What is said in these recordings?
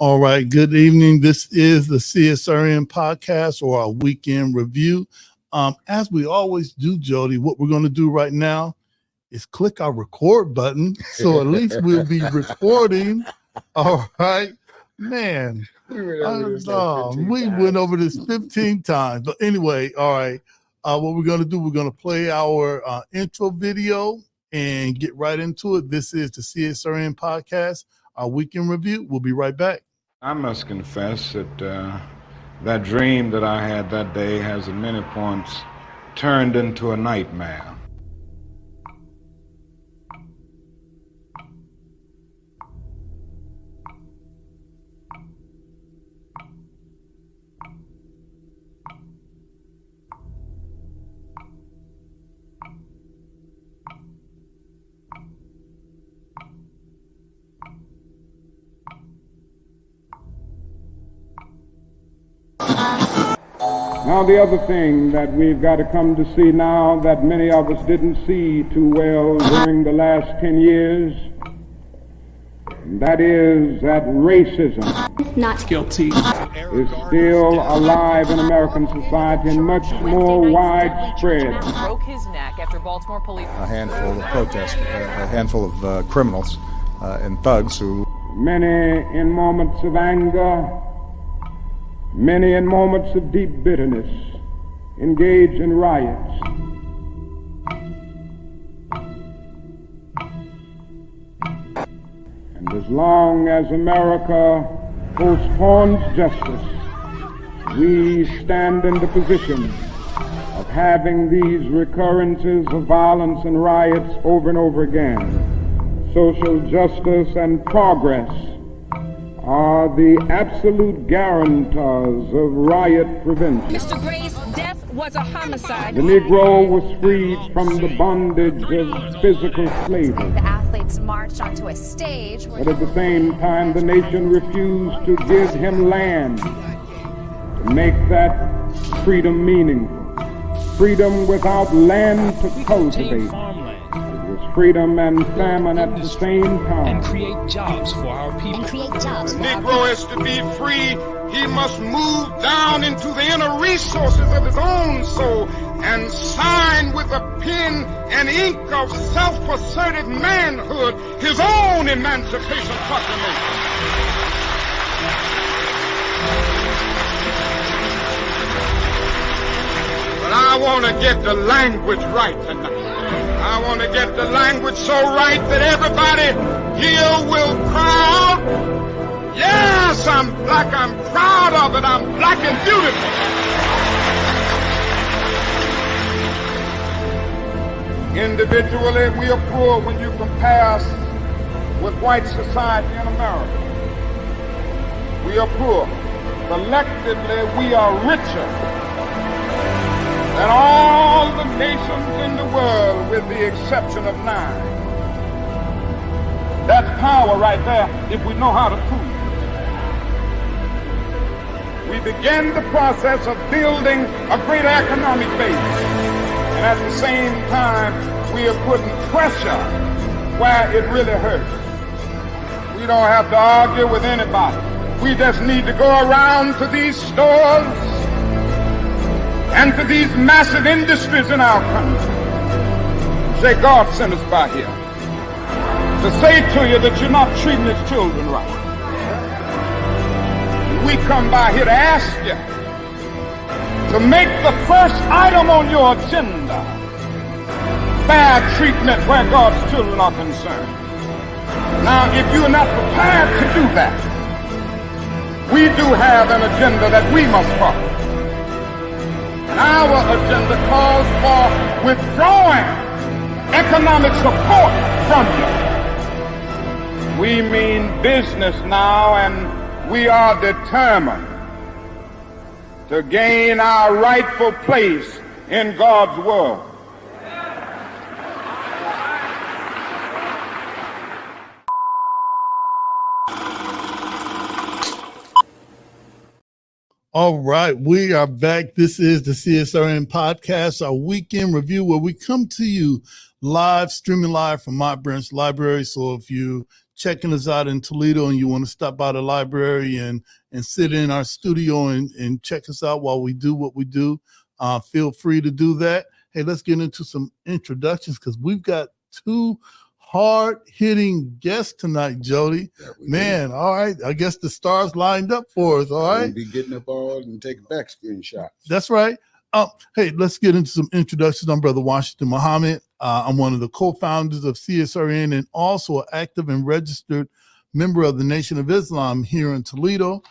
All right. Good evening. This is the CSRN podcast, or our weekend review. As we always do, Jody, what we're going to do right now is click our record button. So at least we'll be recording. All right, man. We went over this 15 times. But anyway, all right. What we're going to do, we're going to play our intro video and get right into it. This is the CSRN podcast, our weekend review. We'll be right back. I must confess that that dream that I had that day has at many points turned into a nightmare. Now, the other thing that we've got to come to see now that many of us didn't see too well during the last 10 years, that is that racism not guilty is still alive in American society and much more widespread. Broke his neck after Baltimore police. A handful of protesters, a handful of criminals and thugs who... Many in moments of anger, many in moments of deep bitterness, engage in riots. And as long as America postpones justice, we stand in the position of having these recurrences of violence and riots over and over again. Social justice and progress are the absolute guarantors of riot prevention. Mr. Gray's death was a homicide. The Negro was freed from the bondage of physical slavery. The athletes marched onto a stage. But at the same time, the nation refused to give him land to make that freedom meaningful. Freedom without land to cultivate. Freedom and famine at the same time. And create jobs for our people. The Negro is to be free. He must move down into the inner resources of his own soul and sign with a pen and ink of self-assertive manhood his own Emancipation Proclamation. But I want to get the language right tonight. I want to get the language so right that everybody here will cry out, yes, I'm black, I'm proud of it, I'm black and beautiful. Individually, we are poor when you compare us with white society in America. We are poor. Collectively, we are richer than all the nations in the world with the exception of 9. That's power right there if we know how to prove it. We begin the process of building a greater economic base. And at the same time, we are putting pressure where it really hurts. We don't have to argue with anybody. We just need to go around to these stores and to these massive industries in our country. Say, God sent us by here to say to you that you're not treating his children right. We come by here to ask you to make the first item on your agenda fair treatment where God's children are concerned. Now, if you're not prepared to do that, we do have an agenda that we must follow. Our agenda calls for withdrawing economic support from you. We mean business now, and we are determined to gain our rightful place in God's world. All right, we are back. This is the CSRN podcast, our weekend review, where we come to you live, streaming live from my branch library. So if you checking us out in Toledo and you want to stop by the library and sit in our studio and check us out while we do what we do, feel free to do that. Hey, let's get into some introductions because we've got two hard-hitting guests tonight, Jody. Man, all right. I guess the stars lined up for us, all right? We'll be getting up all and taking back screenshots. That's right. Hey, let's get into some introductions. I'm Brother Washington Muhammad. I'm one of the co-founders of CSRN and also an active and registered member of the Nation of Islam here in Toledo.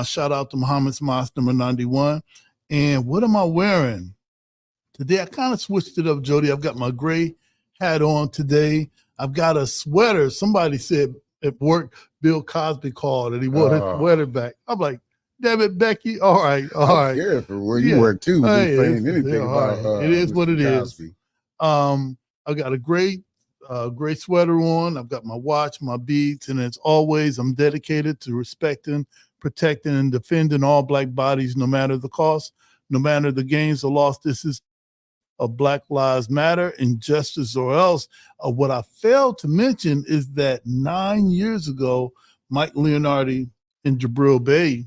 Shout out to Muhammad's Mosque number 91. And what am I wearing? Today, I kind of switched it up, Jody. I've got my gray hat on today. I've got a sweater. Somebody said at work, Bill Cosby called and he wore his sweater back. I'm like, damn it, Becky. All right. Yeah, for where you work too. Hey, saying anything about right. It is what it Cosby. is. I got a great sweater on. I've got my watch, my beads, and as always, I'm dedicated to respecting, protecting, and defending all Black bodies, no matter the cost, no matter the gains or loss. This is a Black Lives Matter, injustice or else. What I failed to mention is that 9 years ago, Mike Leonardi and Jabril Bey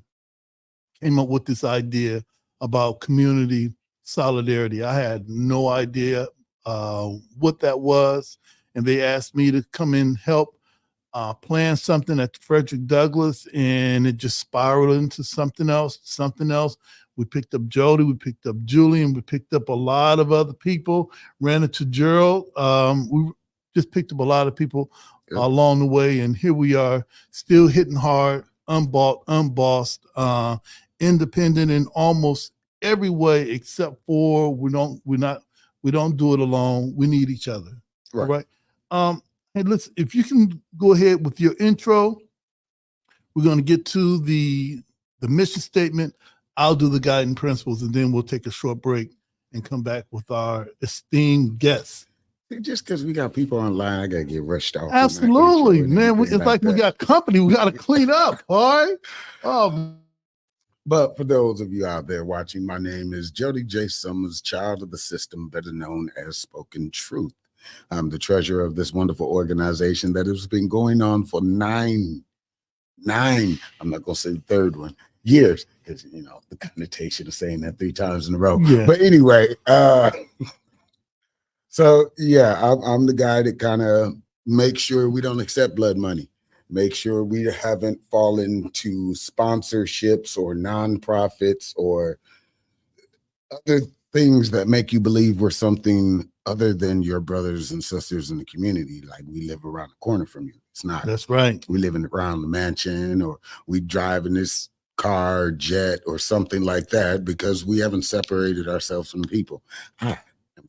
came up with this idea about community solidarity. I had no idea what that was, and they asked me to come in and help plan something at Frederick Douglass, and it just spiraled into something else. We picked up Jody, we picked up Julian, we picked up a lot of other people, ran into Gerald. We just picked up a lot of people along the way, and here we are, still hitting hard, unbought, unbossed, independent in almost every way except for we don't do it alone. We need each other. Right. All right. Hey, listen, if you can go ahead with your intro, we're going to get to the mission statement. I'll do the guiding principles, and then we'll take a short break and come back with our esteemed guests. Just because we got people online, I got to get rushed off. Absolutely, man. It's like we got company. We got to clean up, all right? But for those of you out there watching, my name is Jody J. Summers, child of the system, better known as Spoken Truth. I'm the treasurer of this wonderful organization that has been going on for nine, I'm not going to say the third one, years, because, the connotation of saying that 3 times in a row. Yeah. But anyway, so, yeah, I'm the guy that kind of makes sure we don't accept blood money. Make sure we haven't fallen to sponsorships or nonprofits or other things that make you believe we're something other than your brothers and sisters in the community. Like we live around the corner from you. It's not. That's right. We live around the mansion, or we drive in this car, jet, or something like that, because we haven't separated ourselves from people. I'm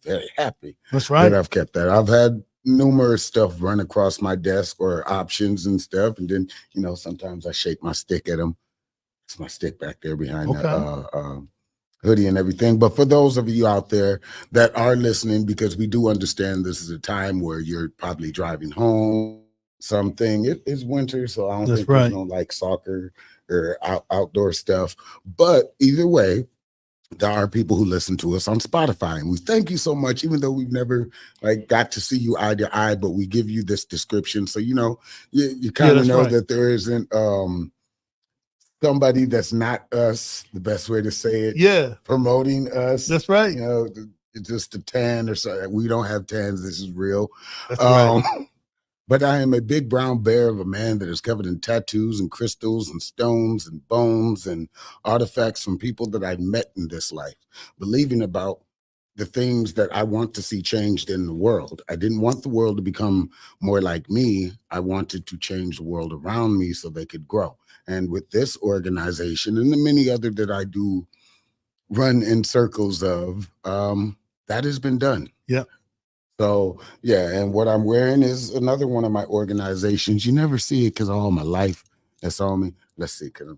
very happy. That's right. That I've kept that. I've had numerous stuff run across my desk or options and stuff, and then sometimes I shake my stick at them. It's my stick back there behind the hoodie and everything. But for those of you out there that are listening, because we do understand this is a time where you're probably driving home, something. It is winter, so I don't think we don't like soccer or outdoor stuff. But either way, there are people who listen to us on Spotify, and we thank you so much, even though we've never got to see you eye to eye, but we give you this description. So, you kind of know that there isn't somebody that's not us, the best way to say it. Yeah. Promoting us. That's right. It's just a tan or something. We don't have tans. This is real. That's right. But I am a big brown bear of a man that is covered in tattoos and crystals and stones and bones and artifacts from people that I met in this life, believing about the things that I want to see changed in the world. I didn't want the world to become more like me. I wanted to change the world around me so they could grow. And with this organization and the many other that I do run in circles of, that has been done. Yeah. So, yeah, and what I'm wearing is another one of my organizations. You never see it because all my life that's on me. Let's see, because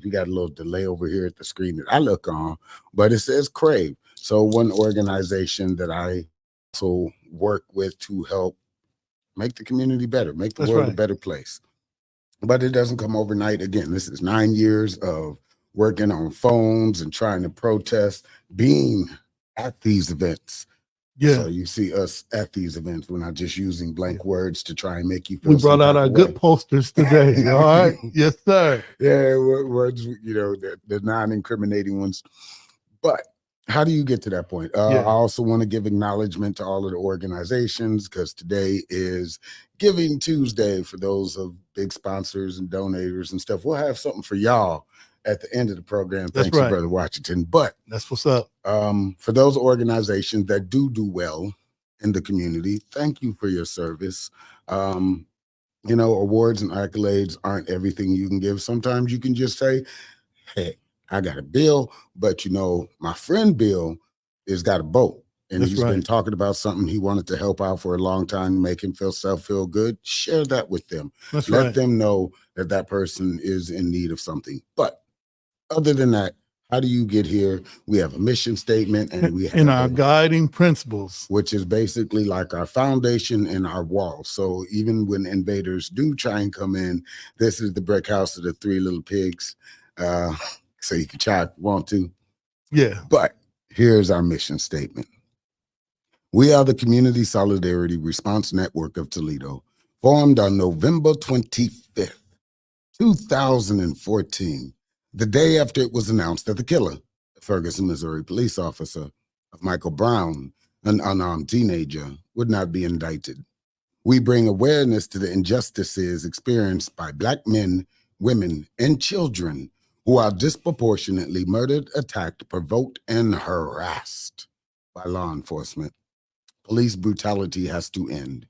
we got a little delay over here at the screen that I look on, but it says Crave. So one organization that I also work with to help make the community better, make the world a better place. But it doesn't come overnight. Again, this is 9 years of working on phones and trying to protest, being at these events. Yeah. So you see us at these events. We're not just using blank words to try and make you feel. We brought out our good posters today. All right. Yes, sir. Yeah, words, you know, the non-incriminating ones. But how do you get to that point? I also want to give acknowledgement to all of the organizations, because today is Giving Tuesday for those of big sponsors and donators and stuff. We'll have something for y'all at the end of the program. Thanks, right, Brother Washington. But that's what's up. For those organizations that do well in the community, thank you for your service. You know, awards and accolades aren't everything you can give. Sometimes you can just say, hey, I got a bill, but you know, my friend Bill has got a boat, and he's been talking about something he wanted to help out for a long time, make him feel good. Share that with them. Let them know that that person is in need of something. But other than that, how do you get here? We have a mission statement, and we have our guiding principles, which is basically like our foundation and our wall. So even when invaders do try and come in, this is the brick house of the three little pigs. So you can try if you want to. Yeah. But here's our mission statement. We are the Community Solidarity Response Network of Toledo, formed on November 25th, 2014, the day after it was announced that the killer, a Ferguson, Missouri police officer of Michael Brown, an unarmed teenager, would not be indicted. We bring awareness to the injustices experienced by Black men, women, and children who are disproportionately murdered, attacked, provoked, and harassed by law enforcement. Police brutality has to end.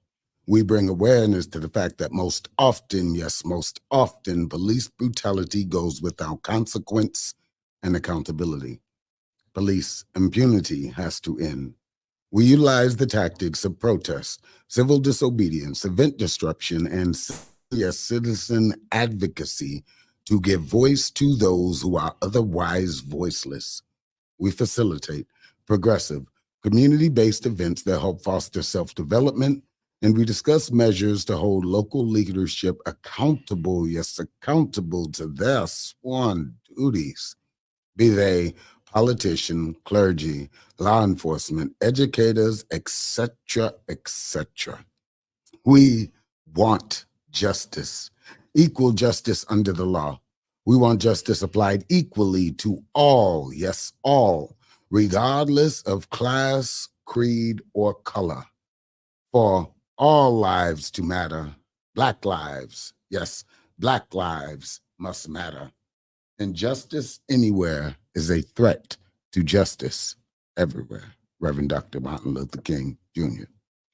We bring awareness to the fact that most often, yes, most often, police brutality goes without consequence and accountability. Police impunity has to end. We utilize the tactics of protest, civil disobedience, event disruption, and citizen advocacy to give voice to those who are otherwise voiceless. We facilitate progressive, community-based events that help foster self-development, and we discuss measures to hold local leadership accountable, yes, accountable to their sworn duties, be they politician, clergy, law enforcement, educators, etc., etc. We want justice, equal justice under the law. We want justice applied equally to all, yes, all, regardless of class, creed, or color. For all lives to matter, Black lives, yes, Black lives must matter. Injustice anywhere is a threat to justice everywhere. Reverend Dr. Martin Luther King, Jr.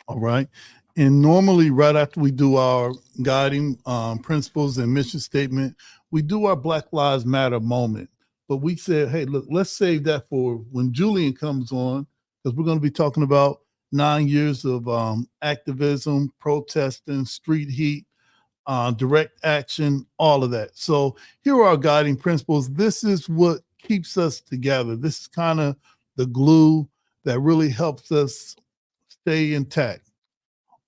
All right. And normally, right after we do our guiding principles and mission statement, we do our Black Lives Matter moment. But we said, hey, look, let's save that for when Julian comes on, because we're going to be talking about 9 years of activism, protesting, street heat, direct action, all of that. So here are our guiding principles. This is what keeps us together. This is kind of the glue that really helps us stay intact.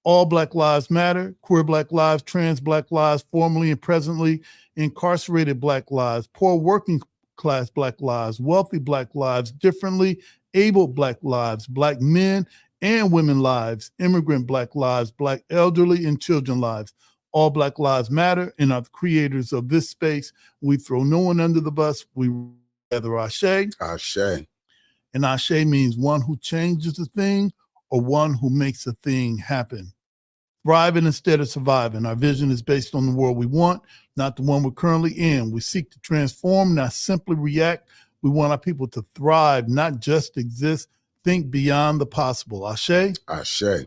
All Black lives matter. Queer Black lives, trans Black lives, formerly and presently incarcerated Black lives, poor working class Black lives, wealthy Black lives, differently able Black lives, Black men and women lives, immigrant Black lives, Black elderly and children lives. All Black lives matter, and are the creators of this space. We throw no one under the bus. We rather Ashe. Ashe. And Ashe means one who changes a thing or one who makes a thing happen. Thriving instead of surviving. Our vision is based on the world we want, not the one we're currently in. We seek to transform, not simply react. We want our people to thrive, not just exist. Think beyond the possible. Ashe. Ashe.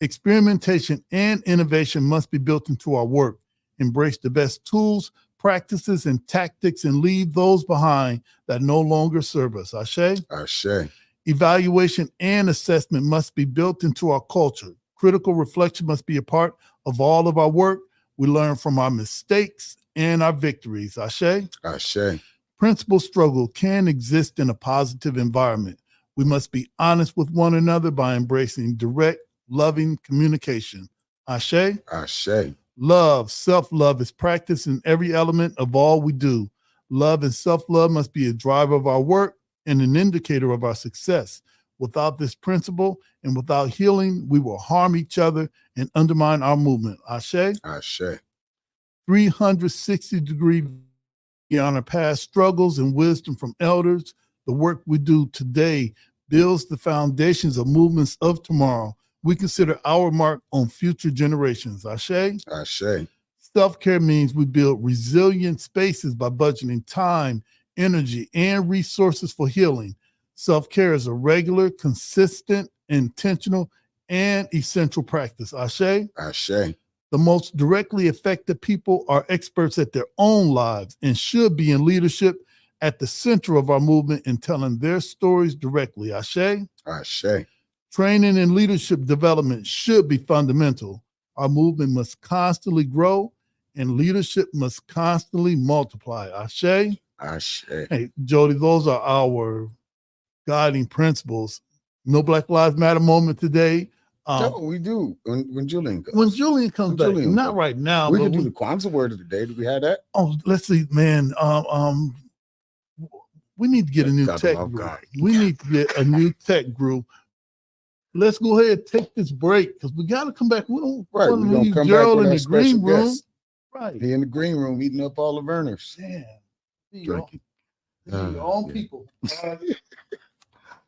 Experimentation and innovation must be built into our work. Embrace the best tools, practices, and tactics, and leave those behind that no longer serve us. Ashe. Ashe. Evaluation and assessment must be built into our culture. Critical reflection must be a part of all of our work. We learn from our mistakes and our victories. Ashe. Ashe. Principal struggle can exist in a positive environment. We must be honest with one another by embracing direct, loving communication. Ashe. Ashe. Love, self-love is practiced in every element of all we do. Love and self-love must be a driver of our work and an indicator of our success. Without this principle and without healing, we will harm each other and undermine our movement. Ashe? Ashe. 360-degree on our past struggles and wisdom from elders. The work we do today builds the foundations of movements of tomorrow. We consider our mark on future generations. Ashe? Ashe. Self-care means we build resilient spaces by budgeting time, energy, and resources for healing. Self-care is a regular, consistent, intentional, and essential practice. Ashe? Ashe. The most directly affected people are experts at their own lives and should be in leadership at the center of our movement and telling their stories directly. Ashe? Ashe. Training and leadership development should be fundamental. Our movement must constantly grow and leadership must constantly multiply. Ashe? Ashe. Hey, Jody, those are our guiding principles. No Black Lives Matter moment today. No, we do when Julian comes. When Julian comes back, not right now. We could do the Kwanzaa word of the day. Do we have that? Oh, let's see, man. We need to get a new tech group. We need to get a new tech group. Let's go ahead and take this break because we got to come back. We don't Right, want we're to gonna leave come Gerald back in with the our green special room. guest. Right. He in the green room eating up all the burners. Yeah. Drinking. Your own Yeah. people.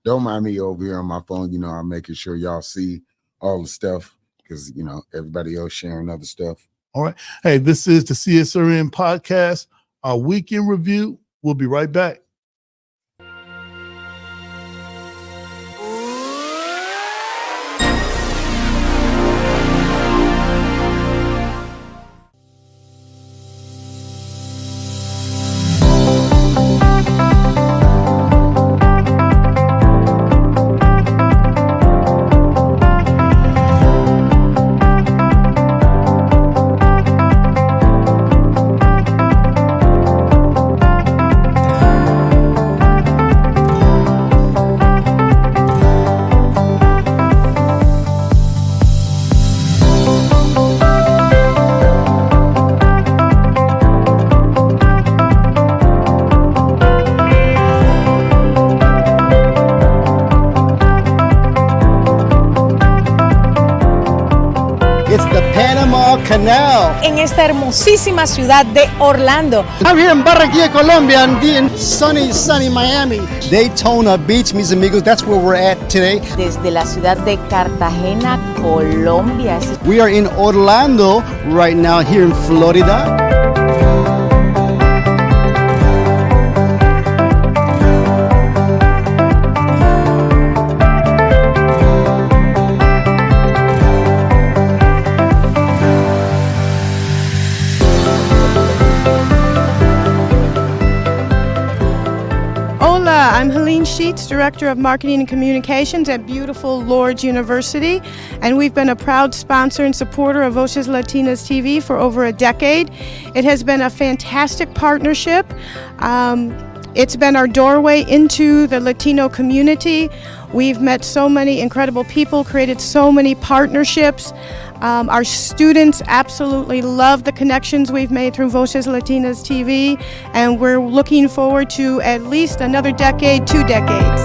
Don't mind me over here on my phone. You know, I'm making sure y'all see all the stuff because, you know, everybody else sharing other stuff. All right. Hey, this is the CSRN podcast, our weekend review. We'll be right back. Canal. En esta hermosísima ciudad de Orlando. I'm here in Barranquilla, Colombia, and in sunny Miami. Daytona Beach, mis amigos, that's where we're at today. Desde la ciudad de Cartagena, Colombia. We are in Orlando right now, here in Florida. I'm Helene Sheets, Director of Marketing and Communications at beautiful Lourdes University, and we've been a proud sponsor and supporter of Voces Latinas TV for over a decade. It has been a fantastic partnership. It's been our doorway into the Latino community. We've met so many incredible people, created so many partnerships. Our students absolutely love the connections we've made through Voces Latinas TV, and we're looking forward to at least another decade, 2 decades.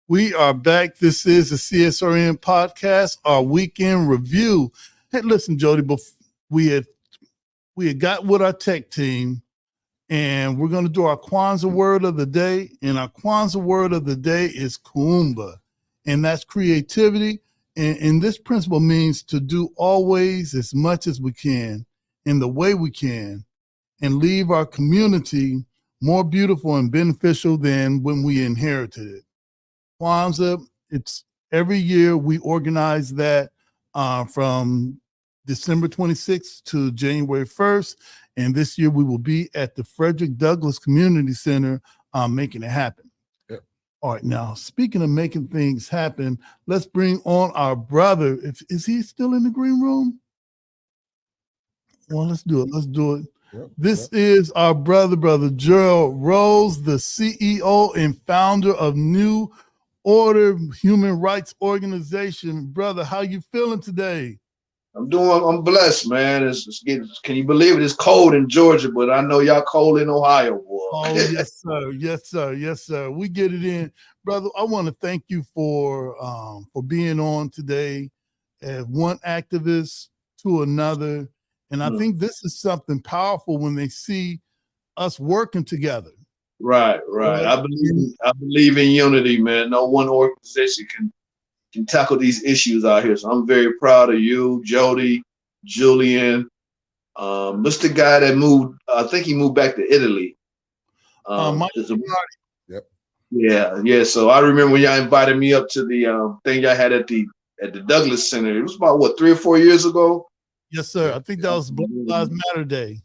We are back. This is the CSRN podcast, our weekend review. Hey, listen, Jody, we had got with our tech team, and we're going to do our Kwanzaa word of the day. And our Kwanzaa word of the day is kuumba, and that's creativity. And this principle means to do always as much as we can in the way we can and leave our community more beautiful and beneficial than when we inherited it. Kwanzaa, it's every year we organize that from December 26th to January 1st. And this year we will be at the Frederick Douglass Community Center making it happen. Yep. All right, now speaking of making things happen, let's bring on our brother. Is he still in the green room? Well, let's do it. Let's do it. This is our brother Gerald Rose, the CEO and founder of New Order Human Rights Organization. Brother, how you feeling today? I'm blessed, man. Can you believe it? It's cold in Georgia, but I know y'all cold in Ohio, boy. Oh, yes, sir. Yes, sir. Yes, sir. We get it in. Brother, I want to thank you for being on today as one activist to another. And I think this is something powerful when they see us working together. Right. I believe in unity, man. No one organization can tackle these issues out here. So I'm very proud of you, Jody, Julian. What's the guy that moved? I think he moved back to Italy. Yeah. So I remember when y'all invited me up to the thing y'all had at the Douglas Center. It was about what, 3 or 4 years ago. Yes, sir. I think that was Black Lives Matter Day.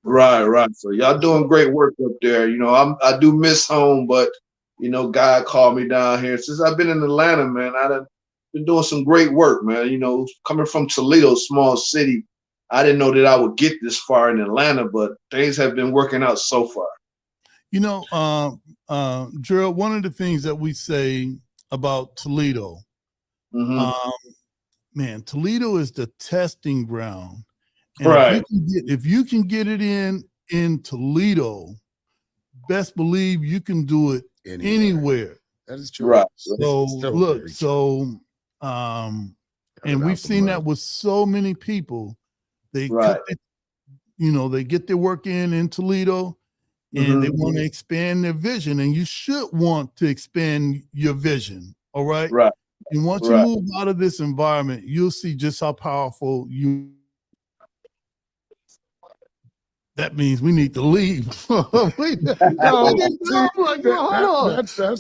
Right. So y'all doing great work up there. You know, I do miss home, but you know, God called me down here. Since I've been in Atlanta, man, I've been doing some great work, man. You know, coming from Toledo, small city, I didn't know that I would get this far in Atlanta, but things have been working out so far. You know, Gerald, one of the things that we say about Toledo, man, Toledo is the testing ground. And right. If you can get it in Toledo, best believe you can do it anywhere. That is true. Right. So look, and we've seen that with so many people. They they get their work in Toledo, and they want to expand their vision. And you should want to expand your vision. All right. Right. And once you move out of this environment, you'll see just how powerful you. That means we need to leave. That's the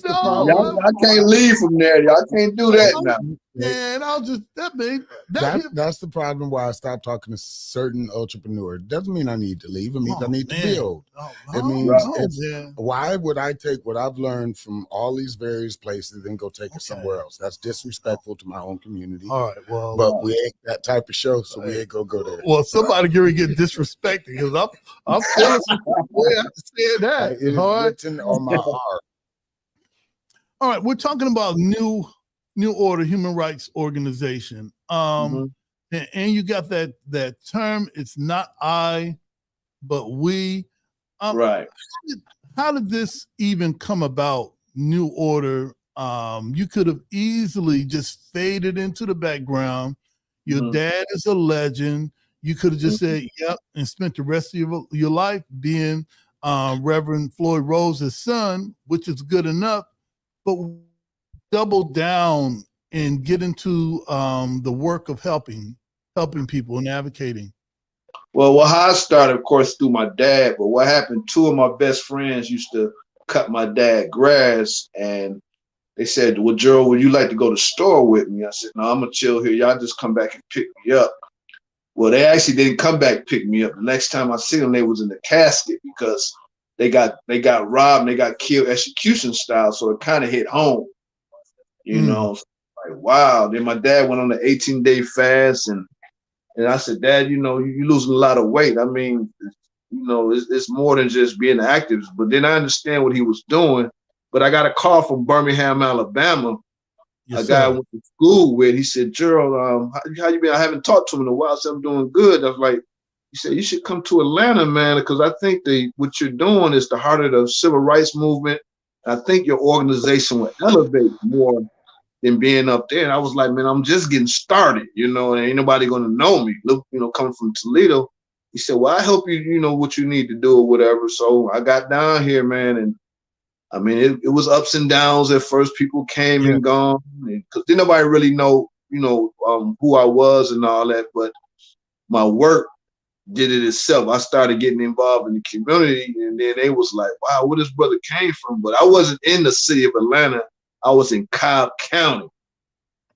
problem. I can't leave from there. Y'all can't do that now. And That's the problem why I stopped talking to certain entrepreneurs. Doesn't mean I need to leave. It means I need to build. It means why would I take what I've learned from all these various places and go take it somewhere else? That's disrespectful to my own community. All right, well, but we ain't that type of show, so we ain't gonna go there. Well, somebody get disrespected because I'm feeling some way after saying that. It is written on my heart. All right, we're talking about New Order Human Rights Organization. And you got that term, it's not I, but we. Right. How did this even come about, New Order? You could have easily just faded into the background. Your dad is a legend. You could have just said, yep, and spent the rest of your life being Reverend Floyd Rose's son, which is good enough, but double down and get into the work of helping people and advocating. Well, how I started, of course, through my dad, but what happened, 2 of my best friends used to cut my dad grass, and they said, well, Gerald, would you like to go to the store with me? I said, no, I'm gonna chill here. Y'all just come back and pick me up. Well, they actually didn't come back and pick me up. The next time I seen them, they was in the casket because they got robbed and they got killed execution style. So it kind of hit home, you know. Like, wow. Then my dad went on the 18-day fast, and I said, Dad, you know, you're losing a lot of weight. I mean, you know, it's more than just being an activist. But then I understand what he was doing. But I got a call from Birmingham, Alabama. A guy I went to school with. He said, Gerald, how you been? I haven't talked to him in a while. I said, I'm doing good. I was like, he said, you should come to Atlanta, man, because I think what you're doing is the heart of the civil rights movement. I think your organization will elevate more than being up there. And I was like, man, I'm just getting started, you know, and ain't nobody going to know me. Look, you know, coming from Toledo. He said, well, I help you, you know, what you need to do or whatever. So I got down here, man, and I mean, it was ups and downs at first. People came and gone because didn't nobody really know, you know, who I was and all that. But my work did it itself. I started getting involved in the community, and then they was like, wow, where this brother came from. But I wasn't in the city of Atlanta. I was in Cobb County.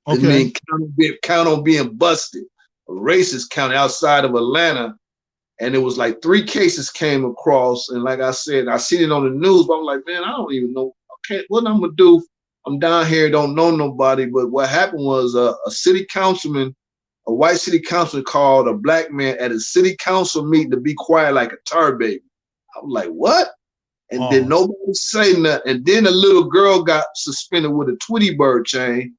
Okay. I mean, count on being busted. A racist county outside of Atlanta. And it was like 3 cases came across. And like I said, I seen it on the news, but I'm like, man, I don't even know can't, what I'm gonna do? I'm down here, don't know nobody. But what happened was a city councilman, a white city councilman called a black man at a city council meeting to be quiet like a tar baby. I was like, what? And then nobody say nothing. And then a little girl got suspended with a Tweety Bird chain.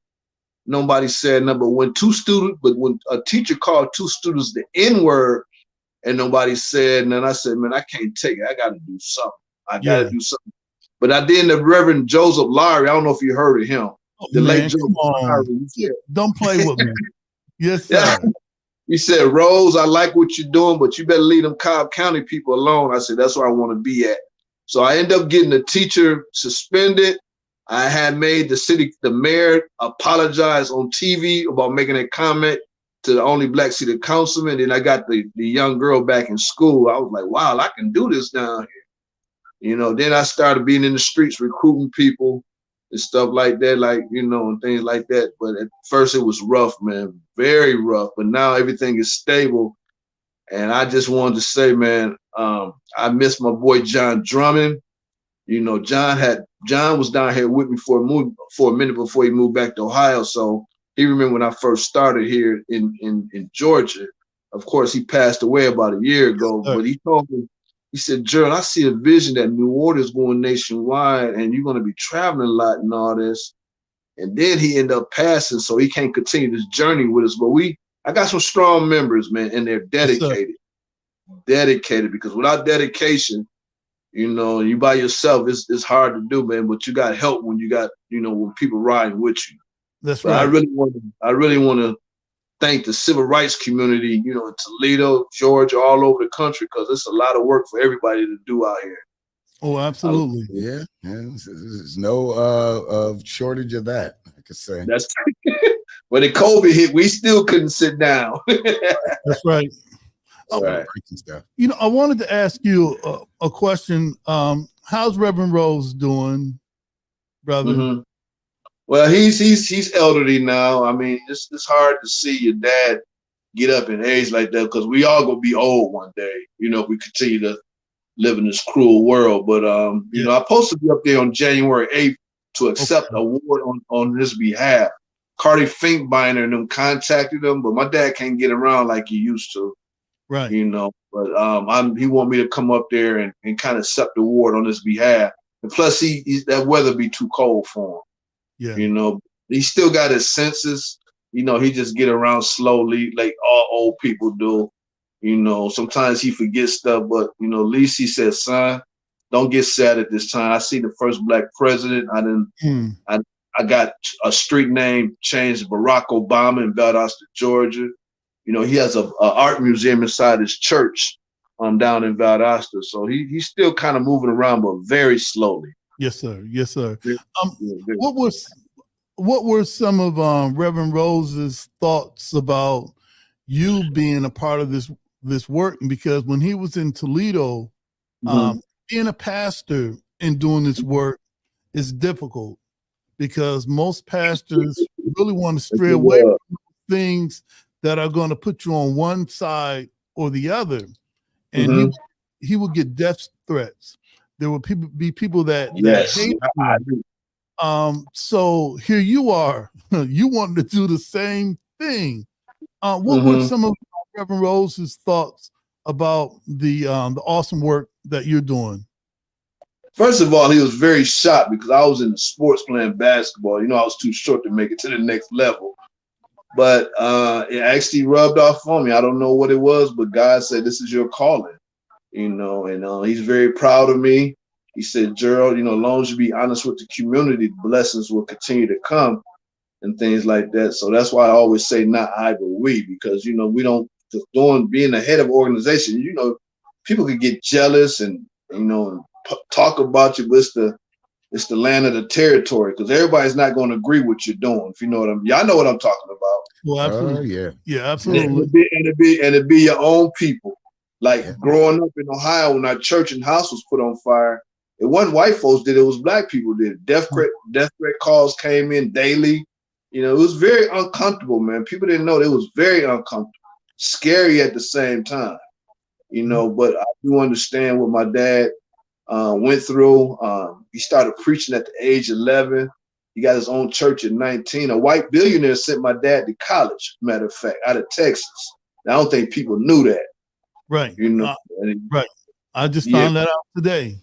Nobody said nothing. But when a teacher called 2 students the N-word and nobody said nothing, I said, man, I can't take it. I got to do something. I got to do something. But I did the Reverend Joseph Lowry. I don't know if you heard of him. The late Joseph Lowry. Don't play with me. Yes, sir. Yeah. He said, Rose, I like what you're doing, but you better leave them Cobb County people alone. I said, that's where I want to be at. So I ended up getting the teacher suspended. I had made the mayor apologize on TV about making a comment to the only black city councilman. Then I got the young girl back in school. I was like, wow, I can do this down here. You know, then I started being in the streets, recruiting people and stuff like that, like, you know, and things like that. But at first it was rough, man, very rough. But now everything is stable. And I just wanted to say, man, I miss my boy John Drummond. You know, John was down here with me for a minute before he moved back to Ohio. So he remembered when I first started here in Georgia. Of course, he passed away about a year ago, but he told me, he said, Gerald, I see a vision that New Orleans going nationwide and you're going to be traveling a lot and all this. And then he ended up passing, so he can't continue this journey with us. But I got some strong members, man, and they're dedicated. Dedicated, because without dedication, you know, you by yourself, it's hard to do, man. But you got help when you got, you know, when people riding with you. That's right. I really want to thank the civil rights community, you know, in Toledo, Georgia, all over the country, because it's a lot of work for everybody to do out here. Oh, absolutely. Yeah. There's no shortage of that, I could say. That's when the COVID hit, we still couldn't sit down. That's right. Right. You know, I wanted to ask you a question. How's Reverend Rose doing, brother? Mm-hmm. Well, he's elderly now. I mean, it's hard to see your dad get up in age like that, because we all gonna be old one day, you know, if we continue to live in this cruel world. But you know, I'm supposed to be up there on January 8th to accept an award on his behalf. Cardi Finkbeiner and them contacted him, but my dad can't get around like he used to. Right. You know, but he want me to come up there and kind of accept the award on his behalf. And plus that weather be too cold for him. Yeah. You know, he still got his senses. You know, he just get around slowly like all old people do. You know, sometimes he forgets stuff, but you know, at least he said, son, don't get sad at this time. I see the first black president. I got a street name changed, Barack Obama, in Valdosta, Georgia. You know, he has a art museum inside his church down in Valdosta. So he's still kind of moving around, but very slowly. Yes, sir. Yes, sir. What were some of Reverend Rose's thoughts about you being a part of this work? Because when he was in Toledo, being a pastor and doing this work is difficult, because most pastors really want to stray away from things that are going to put you on one side or the other. And he would get death threats. There would be people that hate him. So here you are, you wanted to do the same thing. What were some of Reverend Rose's thoughts about the awesome work that you're doing? First of all, he was very shocked because I was in the sports playing basketball. You know, I was too short to make it to the next level. But it actually rubbed off on me. I don't know what it was, but God said, this is your calling, you know, and he's very proud of me. He said, Gerald, you know, as long as you be honest with the community, blessings will continue to come and things like that. So that's why I always say not I, but we, because, you know, we don't, being the head of organization, you know, people can get jealous and, you know, talk about you, but it's the land of the territory, because everybody's not going to agree with what you're doing. If you know what I mean, y'all know what I'm talking about. Well, absolutely, yeah, absolutely. And it'd be your own people. Like growing up in Ohio, when our church and house was put on fire, it wasn't white folks did it; was black people did it. Death threat calls came in daily. You know, it was very uncomfortable, man. People didn't know it was very uncomfortable, scary at the same time. You know, but I do understand what my dad went through. He started preaching at the age of 11. He got his own church at 19. A white billionaire sent my dad to college, matter of fact, out of Texas. I don't think people knew that. Right. You know, right. I just found that out today.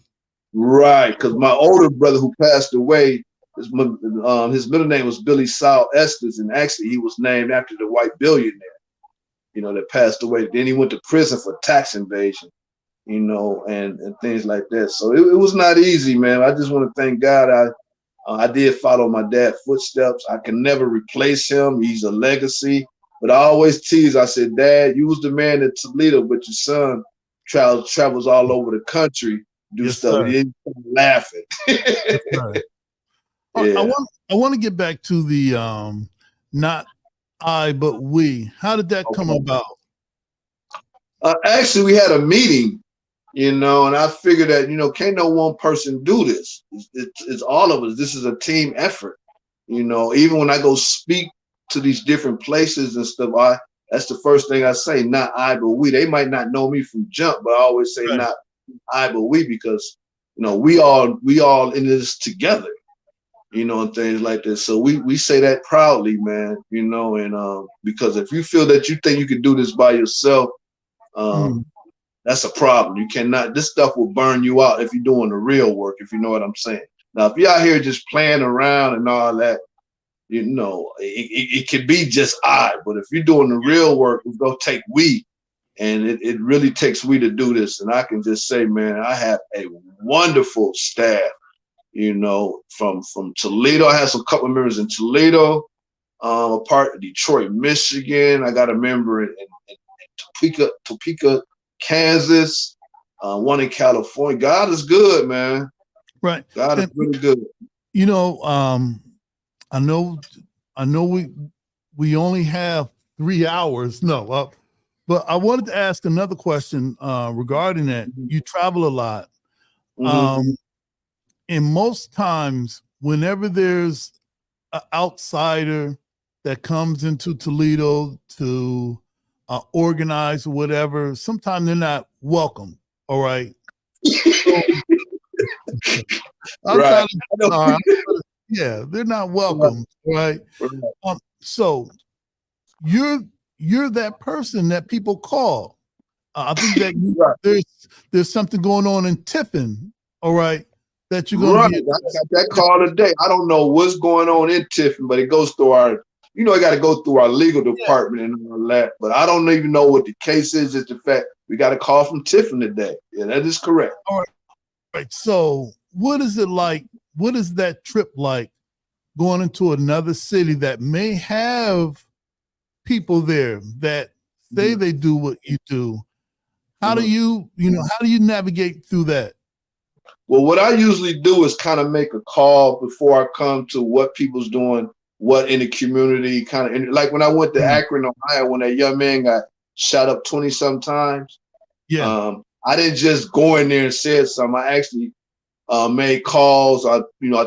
Right, because my older brother who passed away, his middle name was Billy Saul Estes, and actually he was named after the white billionaire, you know, that passed away. Then he went to prison for tax evasion, you know, and things like that. So it was not easy, man. I just want to thank God I did follow my dad's footsteps. I can never replace him. He's a legacy. But I always tease, I said, Dad, you was the man at Toledo, but your son travels all over the country, do stuff. Sir. He didn't laughing. I want to get back to the not I, but we. How did that come about? Actually, we had a meeting, you know, and I figured that, you know, can't no one person do this. It's all of us. This is a team effort. You know, even when I go speak to these different places and stuff, that's the first thing I say, not I, but we. They might not know me from jump, but I always say not I, but we, because, you know, we all in this together, you know, and things like this. So we say that proudly, man, you know, and because if you feel that you think you can do this by yourself, that's a problem. You cannot. This stuff will burn you out if you're doing the real work, if you know what I'm saying. Now, if you're out here just playing around and all that, you know, it could be just I. But if you're doing the real work, it's going to take we. And it really takes we to do this. And I can just say, man, I have a wonderful staff, you know, from Toledo. I have some couple of members in Toledo, a part of Detroit, Michigan. I got a member in Topeka, Kansas, one in California. God is good, man. Right. God is really good. You know, I know we only have 3 hours. No, but I wanted to ask another question regarding that. You travel a lot. And most times, whenever there's an outsider that comes into Toledo to organize or whatever, sometimes they're not welcome. All right. Yeah, they're not welcome. Right. So you're that person that people call. I think that there's something going on in Tiffin. All right. That you're going to I got that call today. I don't know what's going on in Tiffin, but it goes through our, you know, I got to go through our legal department and all that. But I don't even know what the case is. It's the fact we got a call from Tiffin today. Yeah, that is correct. All right. So what is it like? What is that trip like going into another city that may have people there that say they do what you do? How do you navigate through that? Well, what I usually do is kind of make a call before I come to what people's doing, what in the community, kind of like when I went to Akron, Ohio, when that young man got shot up 20-some times. Yeah. I didn't just go in there and said something. I actually made calls. I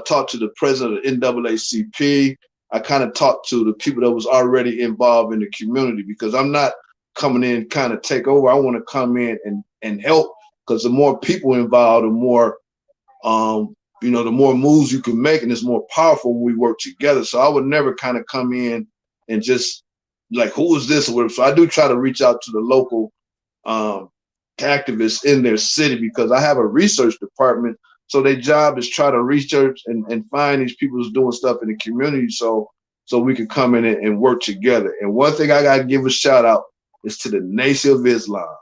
talked to the president of NAACP. I kind of talked to the people that was already involved in the community, because I'm not coming in kind of take over. I want to come in and help, because the more people involved, the more the more moves you can make, and it's more powerful when we work together. So I would never kind of come in and just like, who is this? So I do try to reach out to the local activists in their city, because I have a research department. So their job is try to research and find these people who's doing stuff in the community, so we can come in and work together. And one thing I got to give a shout out is to the Nation of Islam.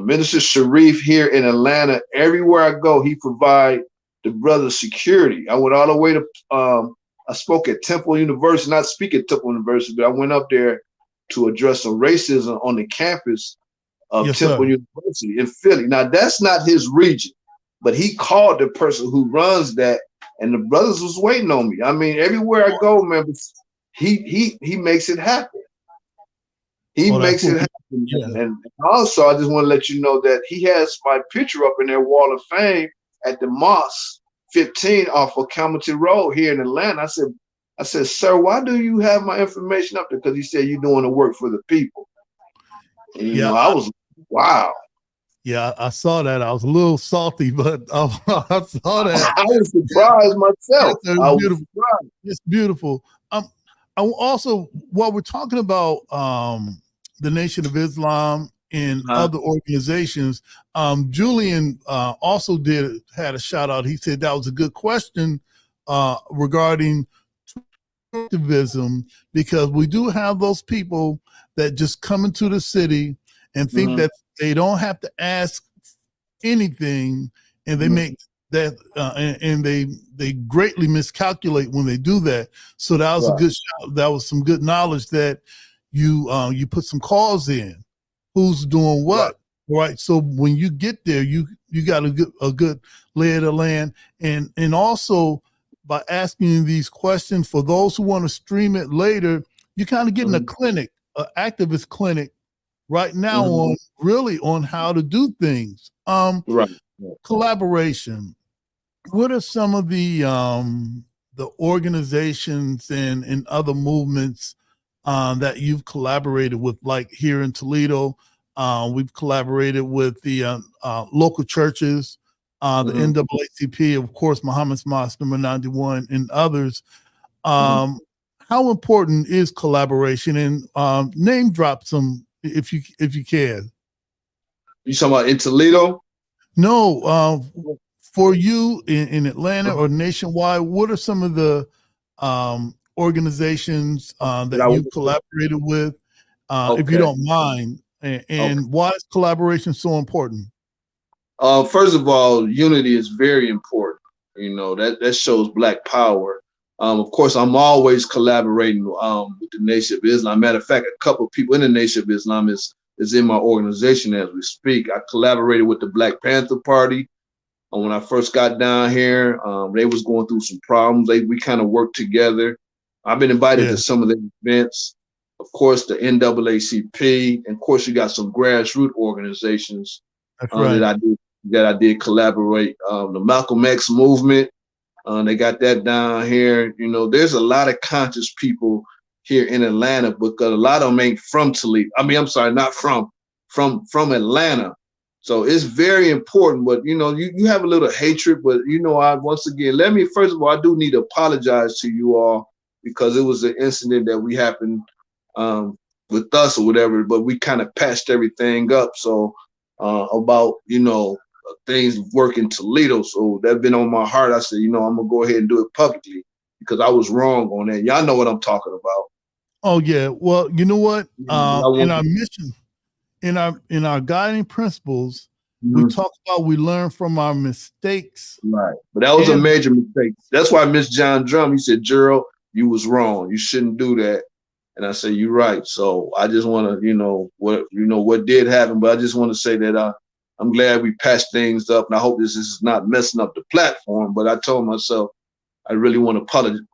Minister Sharif here in Atlanta, everywhere I go, he provide the brothers security. I went all the way to, I spoke at Temple University, not speak at Temple University, but I went up there to address some racism on the campus of Temple University in Philly. Now, that's not his region, but he called the person who runs that, and the brothers was waiting on me. I mean, everywhere I go, man, he makes it happen. He makes it happen. Yeah. And also, I just want to let you know that he has my picture up in their Wall of Fame at the Mosque 15 off of Camilton Road here in Atlanta. I said, sir, why do you have my information up there? Because he said you're doing the work for the people. And, you know, I was, wow. Yeah, I saw that. I was a little salty, but I saw that. I was surprised myself. It's I was beautiful. surprised. It's beautiful. I also, while we're talking about the Nation of Islam and other organizations, Julian also had a shout out. He said that was a good question regarding activism, because we do have those people that just come into the city and think that they don't have to ask anything, and they make that and they greatly miscalculate when they do that. So that was a good shout. That was some good knowledge that you put some calls in. Who's doing what? Right. So when you get there, you got a good lay of the land, and also by asking these questions, for those who want to stream it later, you kind of getting a clinic, an activist clinic right now on how to do things. Collaboration. What are some of the organizations and other movements that you've collaborated with? Like here in Toledo, we've collaborated with the local churches, the NAACP, of course, Muhammad's Mosque number 91, and others. How important is collaboration? And name drop some if you can. You talking about in Toledo? No, for you in Atlanta or nationwide, what are some of the organizations that you've collaborated with, if you don't mind, and why is collaboration so important? First of all, unity is very important. You know, that shows Black power. Of course, I'm always collaborating with the Nation of Islam. Matter of fact, a couple of people in the Nation of Islam is in my organization as we speak. I collaborated with the Black Panther Party. When I first got down here, they was going through some problems. We kind of worked together. I've been invited to some of the events. Of course, the NAACP, and of course, you got some grassroots organizations that I did collaborate. The Malcolm X movement, they got that down here. You know, there's a lot of conscious people here in Atlanta, because a lot of them ain't from Toledo. I mean, I'm sorry, not from Atlanta. So it's very important. But you know, you have a little hatred, but you know, once again, first of all, I do need to apologize to you all, because it was an incident that we happened with us or whatever, but we kind of patched everything up. So about, you know, things work in Toledo. So that's been on my heart. I said, you know, I'm gonna go ahead and do it publicly, because I was wrong on that. Y'all know what I'm talking about. Oh yeah. Well, you know what? In our mission, in our guiding principles, we talk about we learn from our mistakes. Right. But that was a major mistake. That's why Miss John Drum, he said, Gerald, you was wrong. You shouldn't do that. And I said, you're right. So I just want to, you know what did happen, but I just want to say that I'm glad we patched things up, and I hope this is not messing up the platform. But I told myself I really want to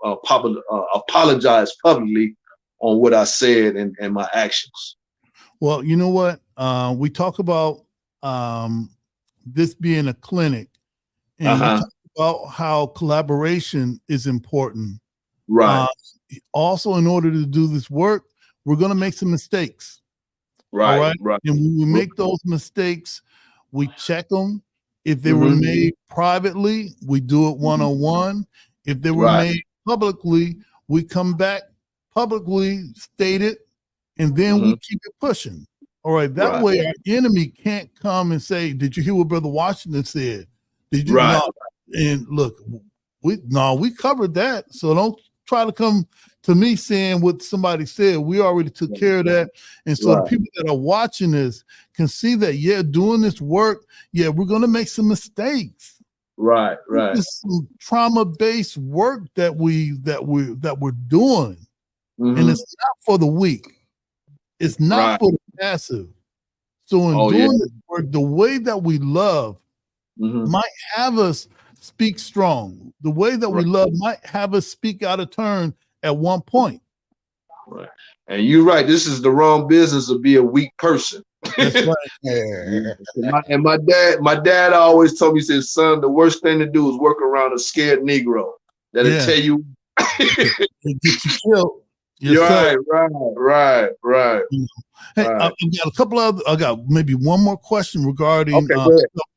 apologize publicly on what I said and my actions. Well, you know what? We talk about this being a clinic, and we talk about how collaboration is important. Right. Also, in order to do this work, we're going to make some mistakes. Right. Right. And when we make those mistakes, we check them. If they were made privately, we do it one-on-one. If they were made publicly, we come back publicly, state it, and then we keep it pushing. All right. That way our enemy can't come and say, did you hear what Brother Washington said? Did you know? And look, we covered that. So don't try to come to me saying what somebody said. We already took care of that. And so the people that are watching this can see that, doing this work, we're going to make some mistakes. Right. It's some trauma-based work that we're doing. And it's not for the weak. It's not for the passive. So in doing this work, the way that we love might have us speak strong. The way that we love might have us speak out of turn at one point. Right. And you're right. This is the wrong business to be a weak person. That's right. And my dad always told me, he said, son, the worst thing to do is work around a scared Negro that'll tell you get you killed. Yes, sir. Right. Hey, I've got a couple of. I got maybe one more question regarding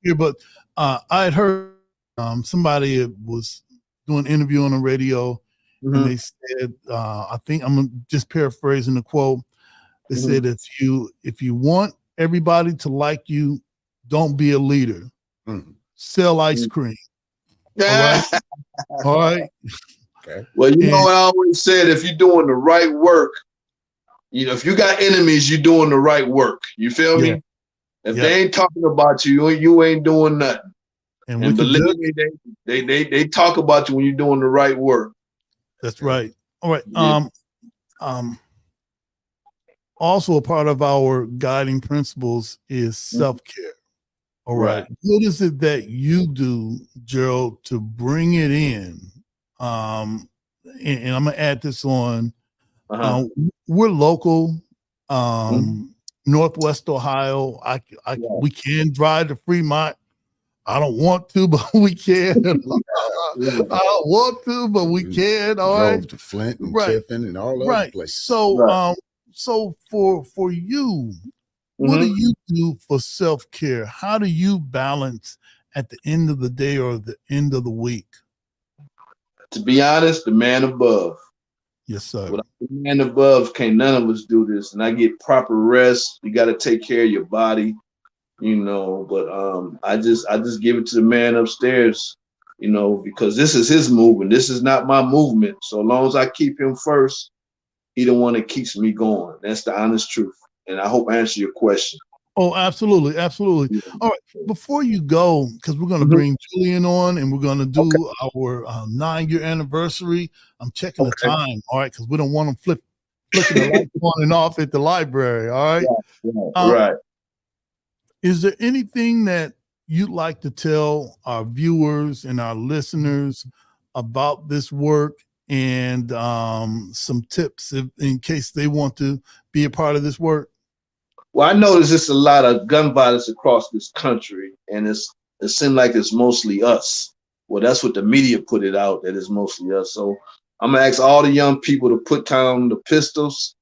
here, but I had heard somebody was doing an interview on the radio, and they said, I think I'm just paraphrasing the quote. They said, if you want everybody to like you, don't be a leader. Sell ice cream. All right. All right. Okay. Well, you know what I always said, if you're doing the right work, you know, if you got enemies, you're doing the right work. You feel me? If they ain't talking about you, you ain't doing nothing. And believe me, they talk about you when you're doing the right work. That's right. All right. Also a part of our guiding principles is self-care. All right. What is it that you do, Gerald, to bring it in? And I'm gonna add this on. We're local, Northwest Ohio. We can drive to Fremont. I don't want to, but we can. I don't want to, but we can. All right. Drove to Flint and Tiffin and all over the place. So, so for you, what do you do for self-care? How do you balance at the end of the day or the end of the week? To be honest, the man above. Yes, sir. Without the man above, can't none of us do this. And I get proper rest. You got to take care of your body, you know. But I just give it to the man upstairs, you know, because this is his movement. This is not my movement. So long as I keep him first, he the one that keeps me going. That's the honest truth. And I hope I answer your question. Oh, absolutely. Absolutely. All right. Before you go, because we're going to bring Julian on and we're going to do our 9-year anniversary. I'm checking the time. All right. Because we don't want them flicking the lights on and off at the library. All right. Right. Is there anything that you'd like to tell our viewers and our listeners about this work and some tips in case they want to be a part of this work? Well, I notice there's a lot of gun violence across this country, and it seems like it's mostly us. Well, that's what the media put it out, that it's mostly us. So I'm gonna ask all the young people to put down the pistols.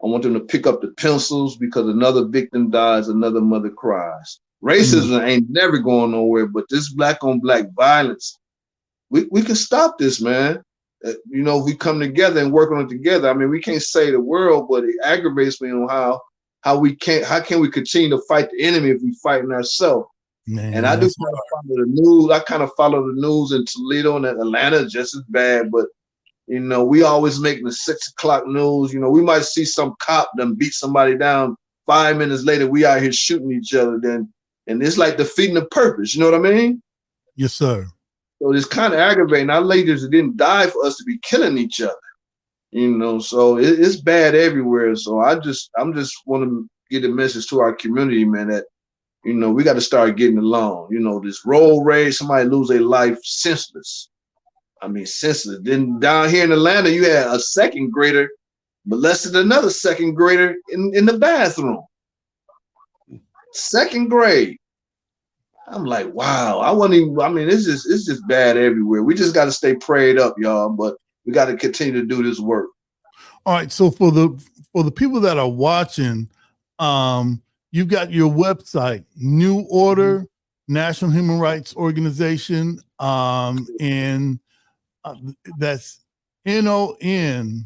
I want them to pick up the pencils, because another victim dies, another mother cries. Racism ain't never going nowhere, but this black on black violence, we can stop this, man. You know, if we come together and work on it together. I mean, we can't save the world, but it aggravates me on how can we continue to fight the enemy if we fighting ourselves? And I do kind of follow the news. I kind of follow the news in Toledo and Atlanta just as bad, but you know, we always making the 6 o'clock news. You know, we might see some cop done beat somebody down. 5 minutes later, we out here shooting each other. And it's like defeating the purpose. You know what I mean? Yes, sir. So it's kind of aggravating. Our leaders didn't die for us to be killing each other. You know, so it's bad everywhere. So I'm just want to get a message to our community, man, that, you know, we got to start getting along. You know, this road rage, somebody lose their life senseless. I mean, senseless. Then down here in Atlanta, you had a second grader molested another second grader in the bathroom. 2nd grade. I'm like, wow. It's just bad everywhere. We just got to stay prayed up, y'all. But we got to continue to do this work. All right. So for the people that are watching, you've got your website, New Order, National Human Rights Organization, and that's NONHRO.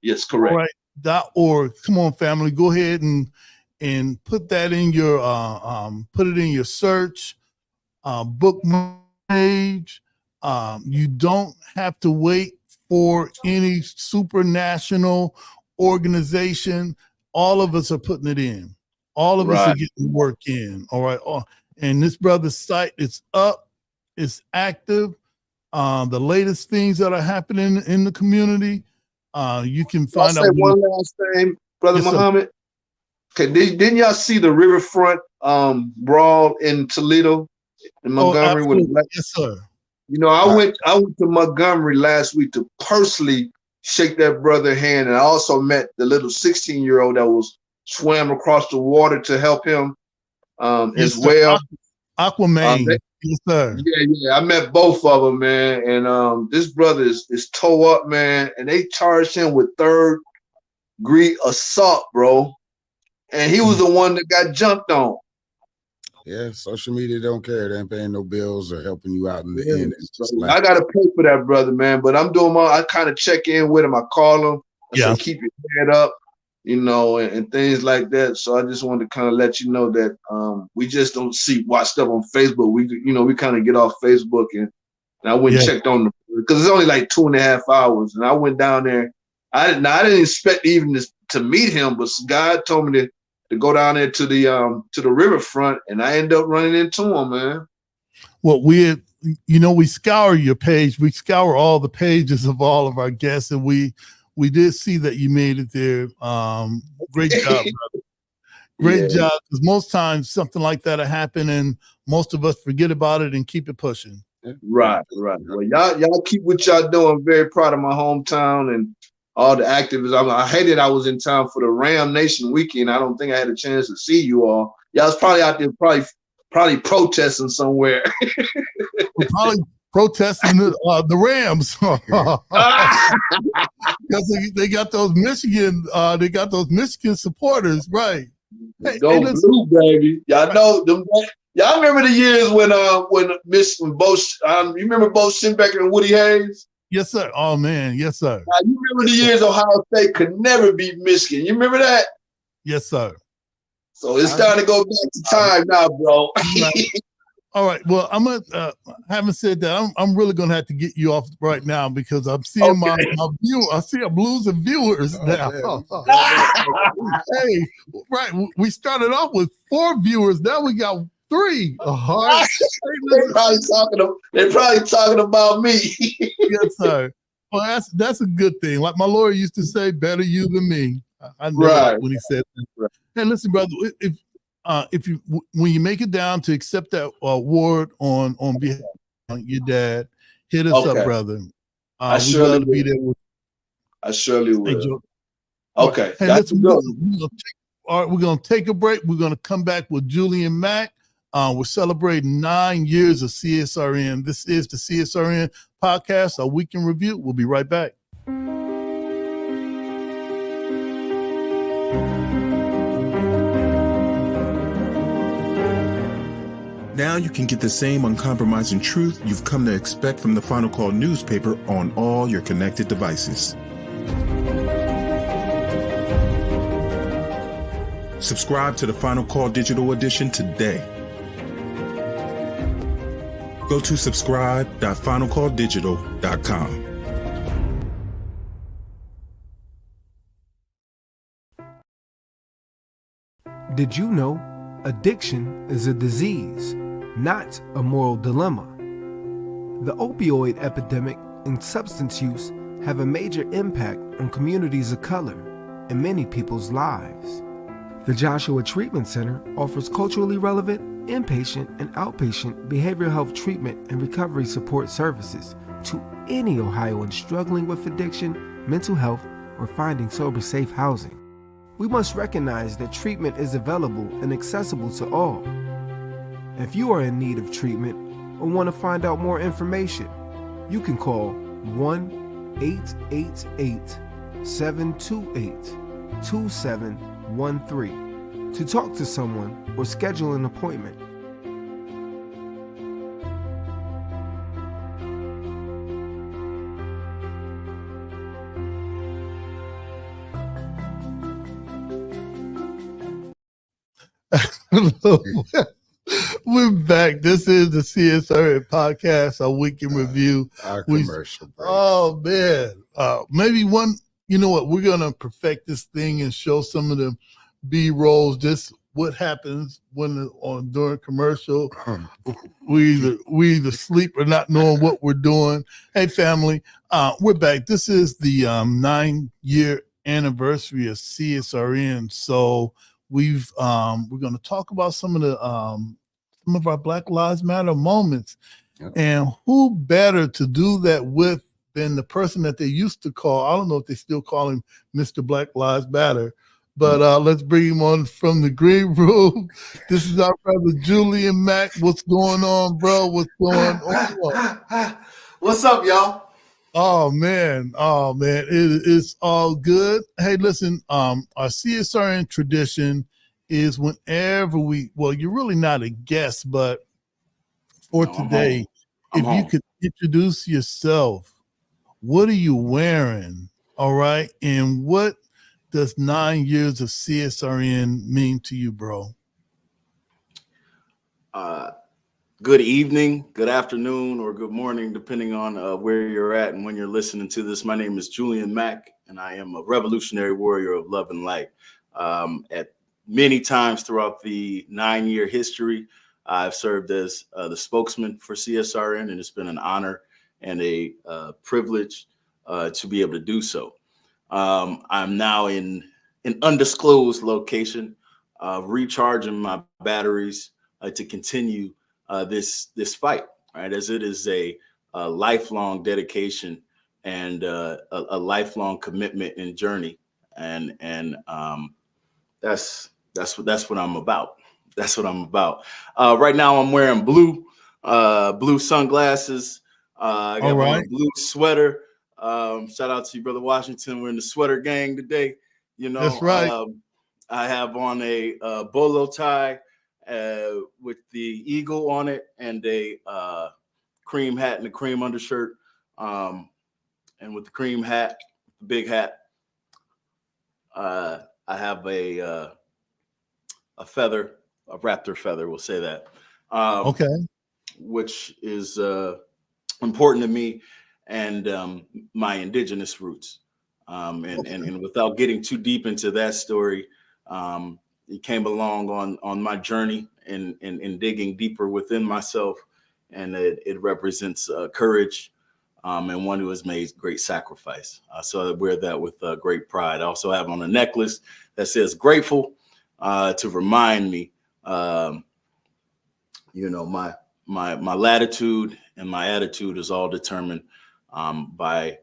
Yes, correct. All right. .org. Come on, family. Go ahead and put that in your put it in your search bookmark page. You don't have to wait for any supranational organization. All of us are putting it in. All of us are getting work in. All right. And this brother's site is up. It's active. The latest things that are happening in the community, you can find out. One last thing, Brother Muhammad. Okay, didn't y'all see the riverfront brawl in Toledo, in Montgomery? Yes, sir. You know, I went to Montgomery last week to personally shake that brother's hand, and I also met the little 16-year-old that was swam across the water to help him as well. Aquaman. Yes, sir. Yeah. I met both of them, man. And this brother is toe up, man. And they charged him with third-degree assault, bro. And he was the one that got jumped on. Yeah, social media don't care. They ain't paying no bills or helping you out in the end. It's just I gotta pay for that, brother, man. But I'm doing I kind of check in with him. I call him. I say, keep your head up, and things like that. So I just wanted to kind of let you know that we just don't watch stuff on Facebook. We kind of get off Facebook and I went and checked on them because it's only like 2.5 hours. And I went down there. I didn't expect even to meet him, but God told me to go down there to the riverfront, and I ended up running into him, man. Well, we scour your page. We scour all the pages of all of our guests, and we did see that you made it there. Great job, brother. Great job. Because most times something like that will happen, and most of us forget about it and keep it pushing. Right. Well, y'all keep what y'all doing. I'm very proud of my hometown and all the activists. I hated I was in town for the Ram Nation weekend. I don't think I had a chance to see you all. Y'all was probably out there probably protesting somewhere. We're probably protesting the Rams. Because they got those Michigan supporters, right? Go blue, baby. Y'all know them. Y'all remember the years when Bo, you remember Bo Schembechler and Woody Hayes? Yes, sir. Oh, man. Yes, sir. Now, you remember the years Ohio State could never beat Michigan. You remember that? Yes, sir. So it's time to go back to time now, bro. All right. Well, I'm gonna. Having said that, I'm really gonna have to get you off right now because I'm seeing my view. I see I'm losing viewers now. Hey, right. We started off with 4 viewers. Now we got 3. All right. They're probably talking about me. Yes, sir. Well, that's a good thing. Like my lawyer used to say, "Better you than me." I never liked when he said that. Right. Hey, listen, brother. If you when you make it down to accept that award on behalf of your dad, hit us up, brother. I surely will. Be there with I surely will. Hey, okay. Hey, listen, we're gonna take a break. We're gonna come back with Julian Mack. We're celebrating 9 years of CSRN. This is the CSRN podcast, our week in review. We'll be right back. Now you can get the same uncompromising truth you've come to expect from the Final Call newspaper on all your connected devices. Subscribe to the Final Call digital edition today. Go to subscribe.finalcalldigital.com. Did you know addiction is a disease, not a moral dilemma? The opioid epidemic and substance use have a major impact on communities of color and many people's lives. The Joshua Treatment Center offers culturally relevant, inpatient and outpatient behavioral health treatment and recovery support services to any Ohioan struggling with addiction, mental health, or finding sober, safe housing. We must recognize that treatment is available and accessible to all. If you are in need of treatment or want to find out more information, you can call 1-888-728-2713 to talk to someone or schedule an appointment. We're back. This is the CSRN podcast, our week in review. Our commercial break. Oh, man. Maybe one, you know what? We're going to perfect this thing and show some of the B-rolls, just what happens when during commercial. We either sleep or not knowing what we're doing. Hey, family, we're back. This is the 9-year anniversary of CSRN. So we're going to talk about some of our Black Lives Matter moments. Yep. And who better to do that with than the person that they used to call, I don't know if they still call him Mr. Black Lives Matter, But let's bring him on from the green room. This is our brother Julian Mack. What's going on, bro? What's going on? What's up, y'all? Oh man, it's all good. Hey, listen, our CSRN tradition is whenever you're really not a guest, but for today, if you could introduce yourself, what are you wearing? All right, and what does 9 years of CSRN mean to you, bro? Good evening, good afternoon, or good morning, depending on where you're at and when you're listening to this. My name is Julian Mack, and I am a revolutionary warrior of love and light. At many times throughout the 9-year history, I've served as the spokesman for CSRN, and it's been an honor and a privilege to be able to do so. I'm now in an undisclosed location, recharging my batteries to continue this fight, right? As it is a lifelong dedication and a lifelong commitment and journey, and that's what I'm about. That's what I'm about. Right now, I'm wearing blue sunglasses. I got on a blue sweater. Shout out to you, brother Washington. We're in the sweater gang today. You know, that's right. I have on a bolo tie with the eagle on it, and a cream hat and a cream undershirt. And with the cream hat, the big hat, I have a feather, a raptor feather, we'll say that. Okay. Which is important to me and my indigenous roots. And without getting too deep into that story, it came along on my journey in digging deeper within myself, and it represents courage and one who has made great sacrifice. So I wear that with great pride. I also have on a necklace that says grateful to remind me, my latitude and my attitude is all determined by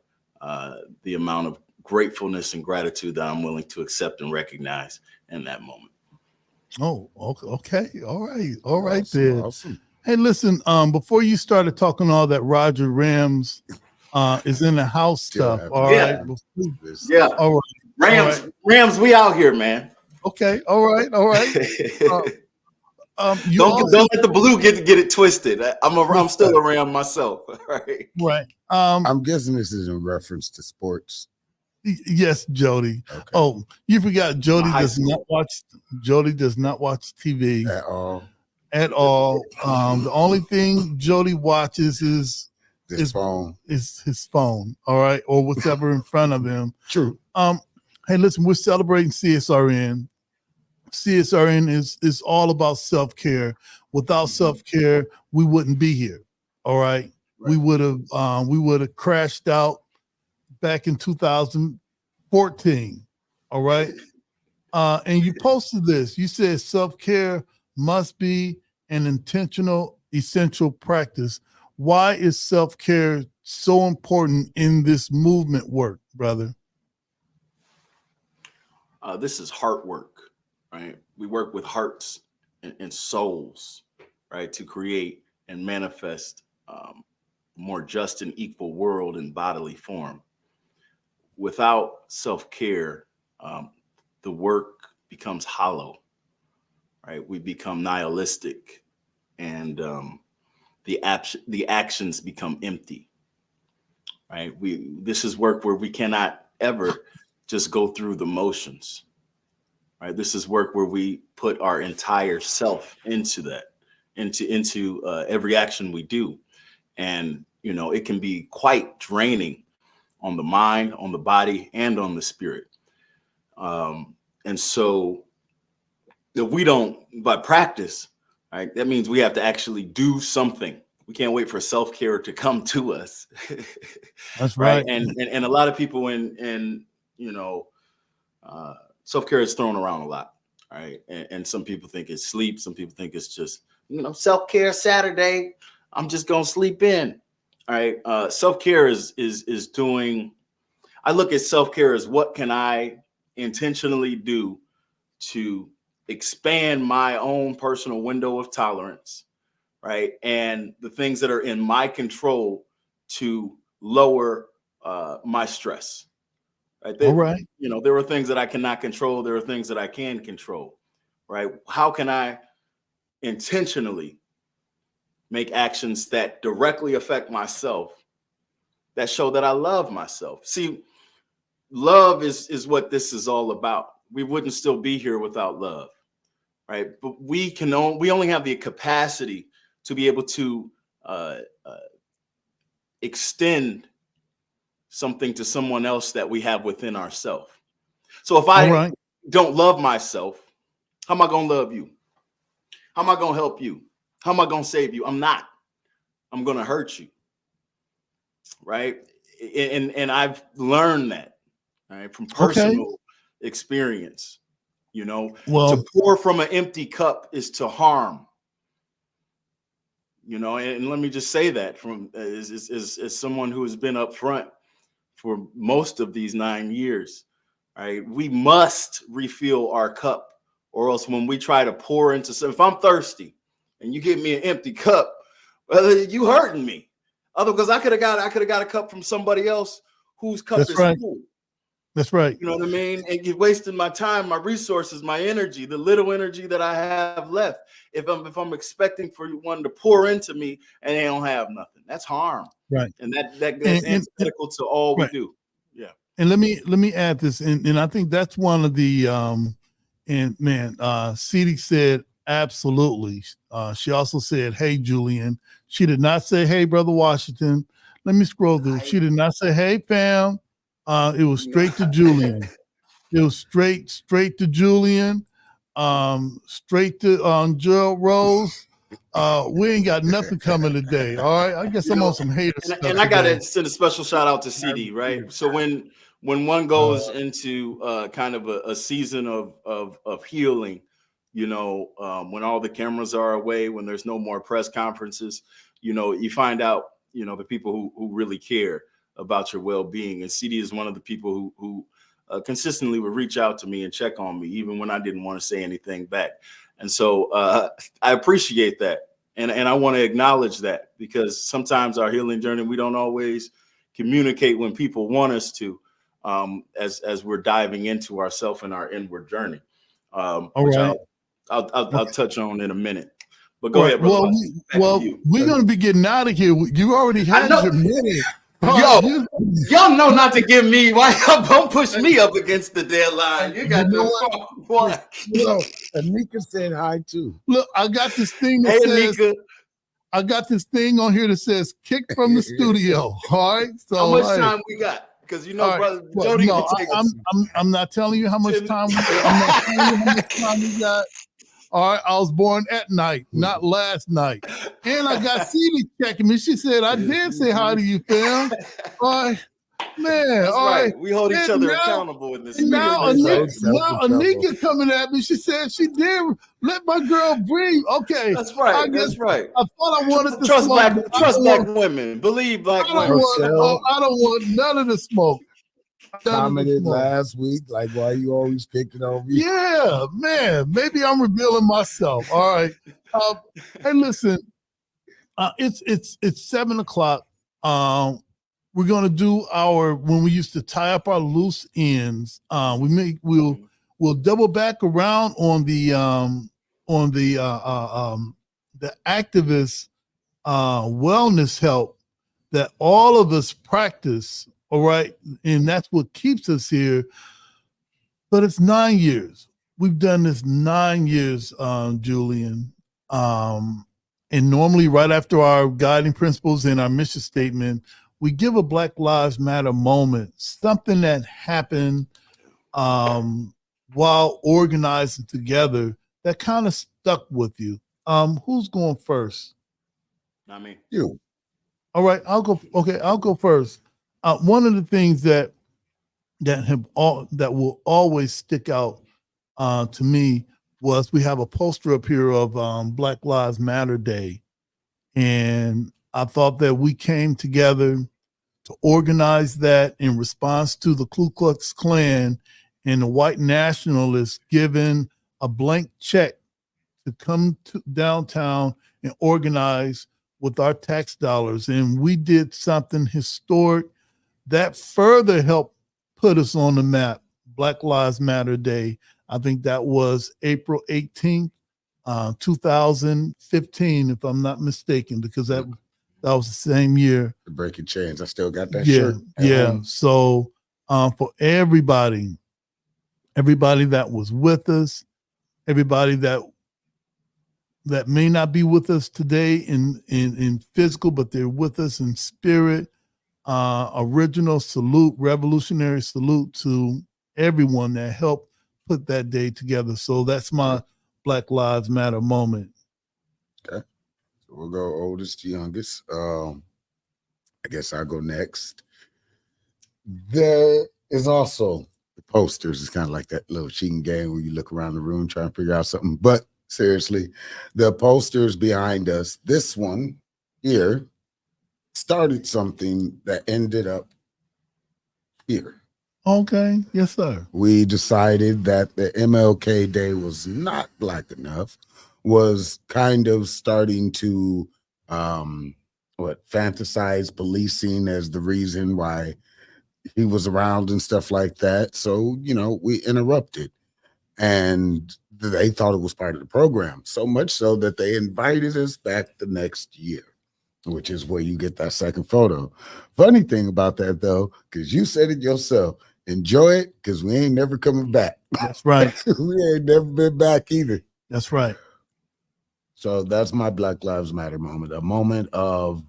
the amount of gratefulness and gratitude that I'm willing to accept and recognize in that moment. Oh, okay. All right Awesome, then. awesome. Hey, listen, before you started talking all that Roger Rams is in the house stuff, all right? Yeah. All right. Rams, we out here, man. Okay, all right. Don't let the blue get it twisted. I'm still a Ram myself. Right. Right. I'm guessing this is in reference to sports. Yes, Jody. Okay. Oh, you forgot Jody does not watch TV at all. At all. The only thing Jody watches is his phone. Is his phone, all right, or whatever in front of him. True. Hey, listen, we're celebrating CSRN. CSRN is all about self-care. Without self-care, we wouldn't be here. All right. We would have crashed out back in 2014. All right. And you posted this. You said self-care must be an intentional, essential practice. Why is self-care so important in this movement work, brother? This is heart work, right? We work with hearts and souls, right, to create and manifest a more just and equal world in bodily form. Without self-care, the work becomes hollow, right? We become nihilistic, and the actions become empty, right? This is work where we cannot ever just go through the motions, right? This is work where we put our entire self into that, into every action we do, and it can be quite draining on the mind, on the body, and on the spirit. And so if we don't, by practice, right, that means we have to actually do something. We can't wait for self-care to come to us. That's right. And a lot of people self-care is thrown around a lot, right? And some people think it's sleep. Some people think it's just, self-care Saturday. I'm just going to sleep in. All right. Self-care is doing, I look at self-care as what can I intentionally do to expand my own personal window of tolerance, right? And the things that are in my control to lower my stress, right? All right. There are things that I cannot control. There are things that I can control, right? How can I intentionally make actions that directly affect myself, that show that I love myself? See, love is what this is all about. We wouldn't still be here without love, right? But we only have the capacity to be able to extend something to someone else that we have within ourselves. So if I don't love myself, how am I going to love you? How am I going to help you? How am I going to save you? I'm not. I'm going to hurt you, right? And I've learned that, right, from personal experience. To pour from an empty cup is to harm. And let me just say that from as someone who has been up front for most of these 9 years, right? We must refill our cup, or else when we try to pour into something, if I'm thirsty and you give me an empty cup, you hurting me. Because I could have got a cup from somebody else whose cup is full. That's right. You know what I mean? And you're wasting my time, my resources, my energy, the little energy that I have left. If I'm expecting for one to pour into me and they don't have nothing, that's harm. Right. And that's antithetical to all we do. Yeah. And let me add this, and I think that's one of the CD said absolutely. She also said, "Hey, Julian." She did not say, "Hey, brother Washington." Let me scroll through. She did not say, "Hey, fam." It was straight to Julian. It was straight to Julian. Straight to Gerald Rose. We ain't got nothing coming today. All right. I guess I'm on some haters stuff. And I gotta send a special shout out to CD, right? So when one goes into kind of a season of healing, when all the cameras are away, when there's no more press conferences, you find out, the people who really care about your well-being. And CD is one of the people who consistently would reach out to me and check on me, even when I didn't want to say anything back. And so I appreciate that. And I want to acknowledge that, because sometimes our healing journey, we don't always communicate when people want us to, as we're diving into ourselves and our inward journey, which I'll touch on in a minute. But go ahead, brother. We're going to be getting out of here. You already had your minute. Y'all know not to give me. Why y'all don't push me up against the deadline? You got what? Anika said hi too. Look, I got this thing that says, Anika. I got this thing on here that says "kick from the studio." All right. So how much time we got? Because brother Jody can take us. I'm not telling you how much time we got. I'm not telling you how much time we got. All right, I was born at night, not last night. And I got CD checking me. She said, "I did say hi to you, fam." All right, man. That's all right. We hold each other accountable in this. Now Anika coming at me. She said she did let my girl breathe. Okay, that's right. That's right. I thought I wanted to trust black women. Believe black women. I don't want none of the smoke. Commented last week, like, why you always picking on me? Yeah, man. Maybe I'm revealing myself. All right. Hey, listen. It's 7:00. We're gonna do when we used to tie up our loose ends. We'll double back around on the activist wellness help that all of us practice. All right. And that's what keeps us here. But it's 9 years. We've done this 9 years, Julian. And normally right after our guiding principles and our mission statement, we give a Black Lives Matter moment, something that happened while organizing together that kind of stuck with you. Who's going first? Not me. You. All right, I'll go. Okay, I'll go first. One of the things that will always stick out to me was we have a poster up here of Black Lives Matter Day, and I thought that we came together to organize that in response to the Ku Klux Klan and the white nationalists given a blank check to come to downtown and organize with our tax dollars. And we did something historic that further helped put us on the map. Black Lives Matter Day. I think that was April 18th, 2015, if I'm not mistaken, because that was the same year. The Breaking Chains. I still got that Yeah, shirt. yeah. So for everybody that was with us, everybody that may not be with us today in physical, but they're with us in spirit. Original salute, revolutionary salute to everyone that helped put that day together. So that's my Black Lives Matter moment. Okay. So we'll go oldest to youngest. I guess I'll go next. There is also the posters. It's kind of like that little cheating game where you look around the room trying to figure out something. But seriously, the posters behind us, this one here started something that ended up here. Okay. Yes, sir. We decided that the MLK Day was not Black enough, was kind of starting to fantasize policing as the reason why he was around and stuff like that. So, we interrupted, and they thought it was part of the program, so much so that they invited us back the next year, which is where you get that second photo. Funny thing about that, though, because you said it yourself, enjoy it, because we ain't never coming back. That's right. We ain't never been back either. That's right. So that's my Black Lives Matter moment, a moment of,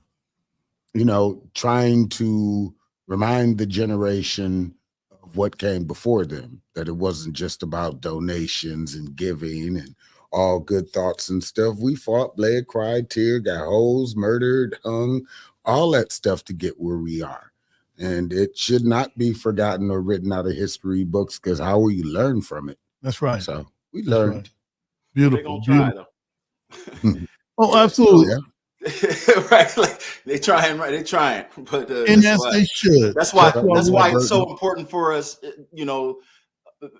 trying to remind the generation of what came before them, that it wasn't just about donations and giving and all good thoughts and stuff. We fought, bled, cried, teared, got hoes, murdered, hung, all that stuff to get where we are. And it should not be forgotten or written out of history books, because how will you learn from it? That's right. So we learned. Right. Beautiful. They're gonna try, though. Oh, absolutely. Yeah. Right, like they're trying, but And as they should. That's why it's so important for us,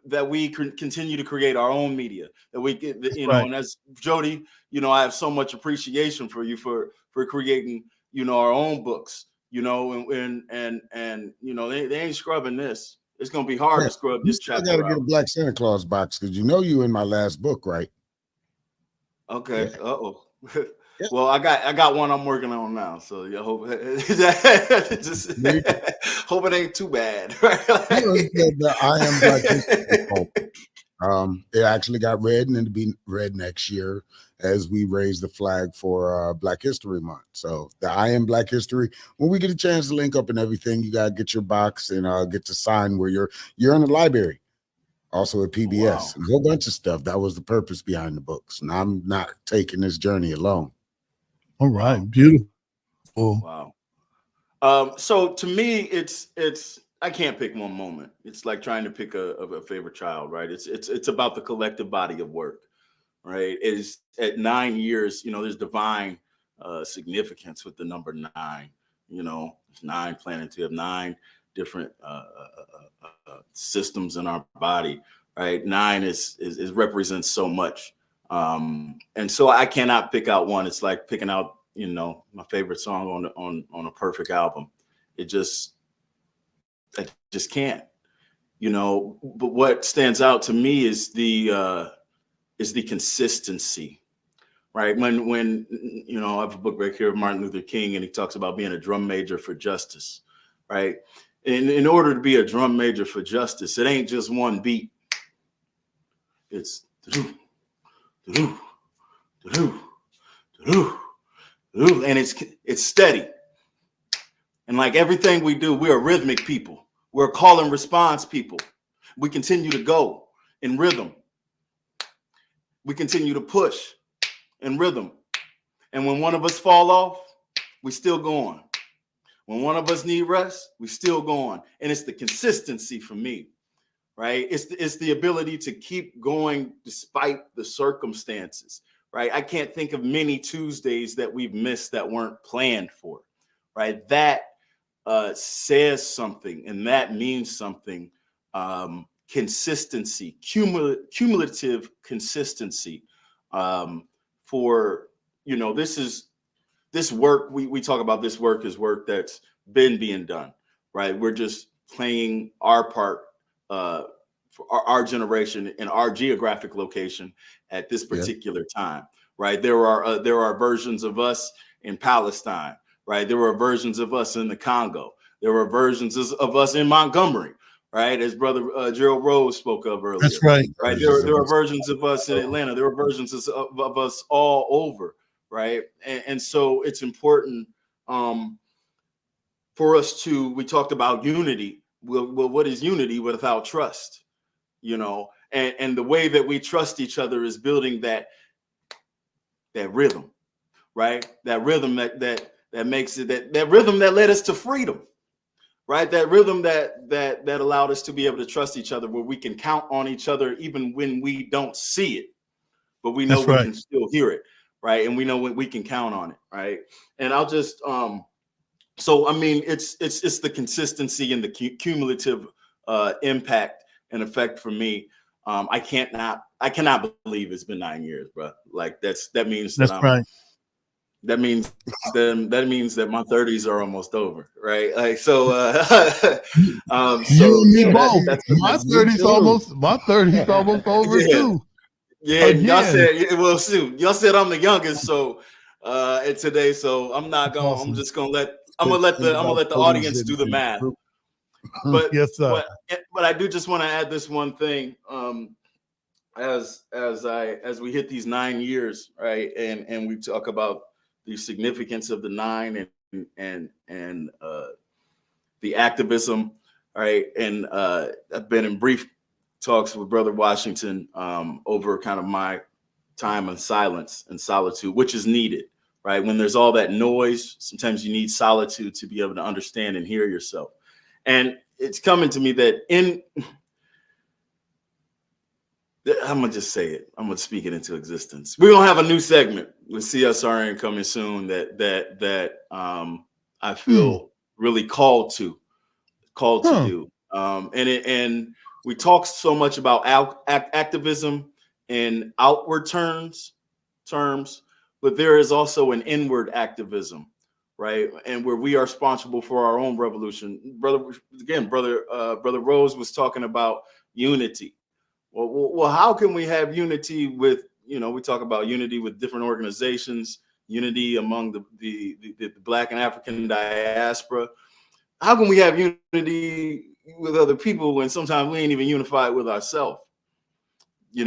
that we continue to create our own media, that we get, right. And as Jody, I have so much appreciation for you for creating, our own books, and they ain't scrubbing this. It's gonna be hard to scrub this chapter. I gotta get a Black Santa Claus box, because you in my last book, right? Okay. Yeah. Uh-oh. Well, I got one I'm working on now, so I hope just hope it ain't too bad. The I Am Black History. It actually got read, and it'll be read next year as we raise the flag for Black History Month. So the I Am Black History, when we get a chance to link up and everything, you gotta get your box and get to sign where you're in the library. Also at PBS, and a whole bunch of stuff. That was the purpose behind the books. And I'm not taking this journey alone. All right. Beautiful. Wow. So to me, it's I can't pick one moment. It's like trying to pick a favorite child, right? It's about the collective body of work, right? It's at 9 years, there's divine significance with the number 9. It's 9 planet to have 9 different systems in our body, right? 9 is represents so much. And so I cannot pick out one. It's like picking out, my favorite song on a perfect album. I just can't, but what stands out to me is the consistency, right? When I have a book right here of Martin Luther King, and he talks about being a drum major for justice, right? In order to be a drum major for justice, it ain't just one beat. It's and it's steady. And like everything we do, we're a rhythmic people. We're a call and response people. We continue to go in rhythm. We continue to push in rhythm. And when one of us fall off, we still go on. When one of us need rest, we still go on. And it's the consistency for me, right? It's the ability to keep going despite the circumstances, right? I can't think of many Tuesdays that we've missed that weren't planned for, right? That says something, and that means something consistency, cumulative consistency for, this work. We talk about this work as work that's been being done, right? We're just playing our part for our generation in our geographic location at this particular time, right? There are versions of us in Palestine, right? There are versions of us in the Congo. There are versions of us in Montgomery, right? As Brother Gerald Rose spoke of earlier. That's right. Right. There are versions of us in Atlanta. There are versions of us all over, right? And so it's important for us we talked about unity. Well, what is unity without trust? And the way that we trust each other is building that rhythm, right? That rhythm that makes it that rhythm that led us to freedom, right? That rhythm that allowed us to be able to trust each other, where we can count on each other even when we don't see it, but we know we can still hear it, right? And we know when we can count on it, right? And I'll just so I mean, it's the consistency and the cumulative impact and effect for me. I cannot believe it's been 9 years, bro. Like that means that that means that my 30s are almost over, right? Like so. You and me both. My 30s almost over too. Yeah, y'all said, well, shoot, y'all said I'm the youngest, so today, so I'm not going. Awesome. I'm just gonna let the audience do the math. But yes, sir. But I do just want to add this one thing. As we hit these 9 years, right, and we talk about the significance of the 9 and the activism, right, and I've been in brief talks with Brother Washington over kind of my time in silence and solitude, which is needed, right? When there's all that noise, sometimes you need solitude to be able to understand and hear yourself. And it's coming to me that I'm gonna just say it. I'm gonna speak it into existence. We're gonna have a new segment with CSRN coming soon that I feel really called to do. And we talk so much about activism in outward terms, but there is also an inward activism, right? And where we are responsible for our own revolution. Brother Rose was talking about unity. Well, how can we have unity with, we talk about unity with different organizations, unity among the Black and African diaspora. How can we have unity with other people when sometimes we ain't even unified with ourselves? I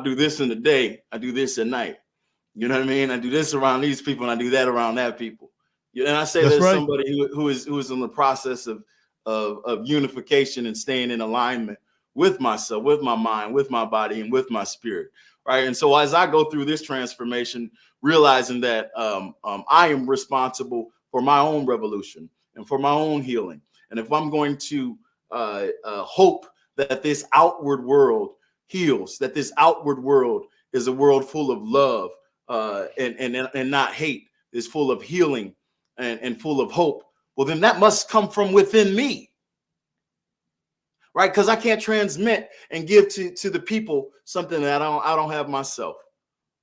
do this in the day, I do this at night. You know what I mean? I do this around these people and I do that around that people. And I say there's somebody who is in the process of unification and staying in alignment with myself, with my mind, with my body, and with my spirit, right? And so as I go through this transformation, realizing that I am responsible for my own revolution and for my own healing. And if I'm going to hope that this outward world heals, that this outward world is a world full of love and not hate, is full of healing and full of hope, well, then that must come from within me. Right, because I can't transmit and give to the people something that I don't have myself,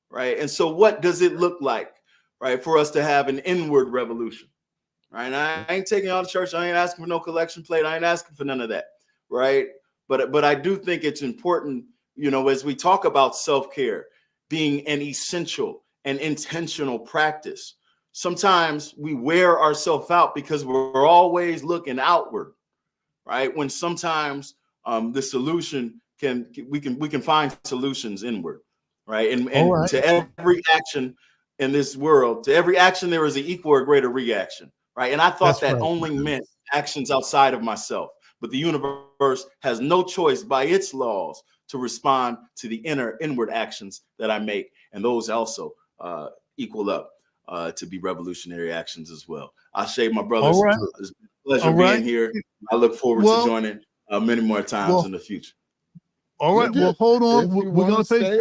right? And so, what does it look like, right, for us to have an inward revolution, right? And I ain't taking y'all to church. I ain't asking for no collection plate. I ain't asking for none of that, right? But I do think it's important, as we talk about self-care being an essential and intentional practice. Sometimes we wear ourselves out because we're always looking outward. Right, when sometimes the solution we can find solutions inward, right? And to every action in this world, to every action there is an equal or greater reaction, right? And I thought that only meant actions outside of myself, but the universe has no choice by its laws to respond to the inward actions that I make, and those also equal up to be revolutionary actions as well. Ashe, my brothers. It's been a pleasure being here. I look forward to joining many more times in the future. All right. Well, hold on. We're gonna pay.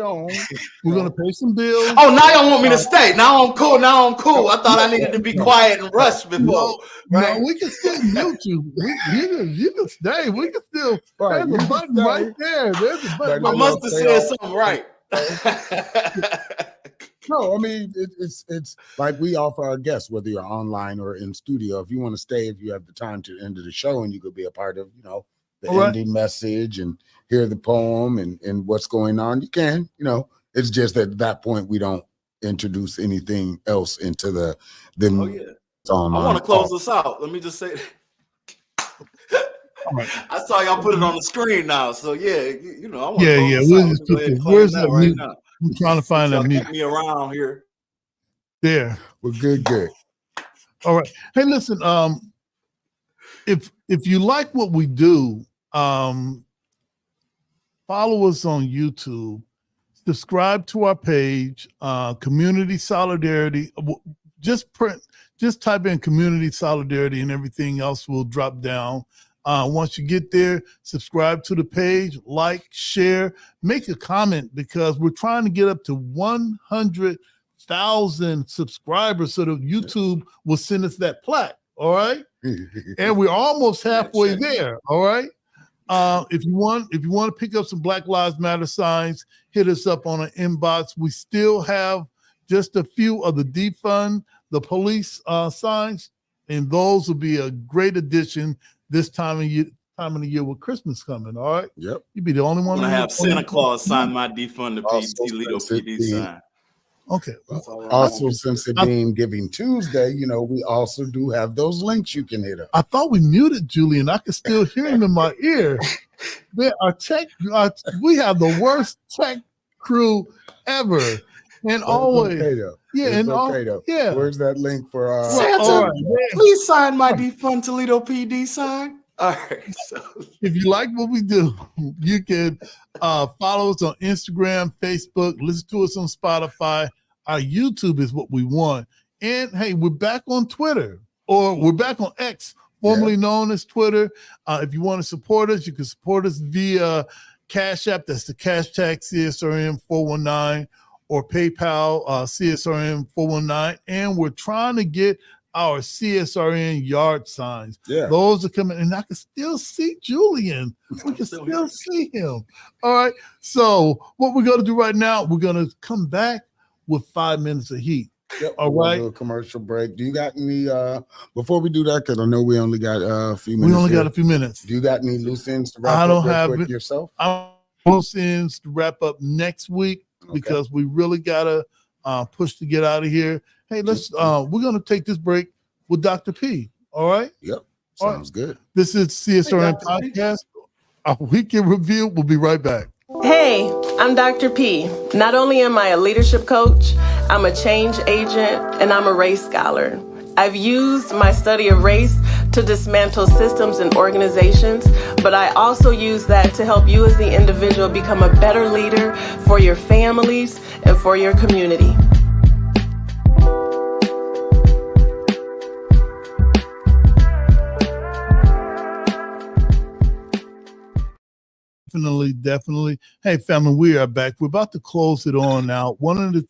We're gonna pay some bills. Oh, now y'all want me to stay? Now I'm cool. I thought I needed to be quiet and rush before. No, we can still mute you. You can stay. We can still. There's a button right there. There's a button. I must have said something right. No, I mean it's like we offer our guests, whether you're online or in studio. If you want to stay, if you have the time to end of the show, and you could be a part of, the ending message and hear the poem and what's going on, you can. It's just that at that point we don't introduce anything else into the. I want to close this out. Let me just say. I saw y'all put it on the screen now, so yeah, I want to close this out. We'll just put where's that right mute? Now. I'm trying to find that mute. Me around here. There. Well, good. All right. Hey, listen. If you like what we do, follow us on YouTube. Subscribe to our page. Community Solidarity. Just type in Community Solidarity, and everything else will drop down. Once you get there, subscribe to the page, like, share, make a comment, because we're trying to get up to 100,000 subscribers so that YouTube will send us that plaque. All right. And we're almost halfway there. All right. If you want to pick up some Black Lives Matter signs, hit us up on an inbox. We still have just a few of the defund the police signs, and those will be a great addition this time of the year with Christmas coming. All right. Yep. You'd be the only one. I'm gonna have Santa Claus sign my defund the Toledo PD sign. Okay. Also, since it being Giving Tuesday, we also do have those links you can hit up. I thought we muted Julian. I could still hear him in my ear. Man, we have the worst tech crew ever. And always, Where's that link for Santa? Please sign my defund Toledo PD sign. All right. So if you like what we do, you can follow us on Instagram, Facebook, listen to us on Spotify. Our YouTube is what we want. And hey, we're back on Twitter, or we're back on X, formerly known as Twitter. If you want to support us, you can support us via Cash App. That's the hashtag CSRN 419. Or PayPal, CSRN 419, and we're trying to get our CSRN yard signs. Yeah, those are coming, and I can still see Julian. We can still see him. All right. So what we're going to do right now, we're going to come back with 5 minutes of heat. Yep. All right. Do a commercial break. Do you got any? Before we do that, because I know we only got a few minutes. We only got a few minutes. Do you got any loose ends to wrap I don't up have quick yourself? I loose ends to wrap up next week. Because we really gotta push to get out of here. Hey, let's we're gonna take this break with Dr. P. All right. Yep. Sounds good. This is CSRN Podcast. Our weekend review. We'll be right back. Hey, I'm Dr. P. Not only am I a leadership coach, I'm a change agent and I'm a race scholar. I've used my study of race to dismantle systems and organizations, but I also use that to help you as the individual become a better leader for your families and for your community. Definitely. Hey, family, we are back. We're about to close it on now. One of the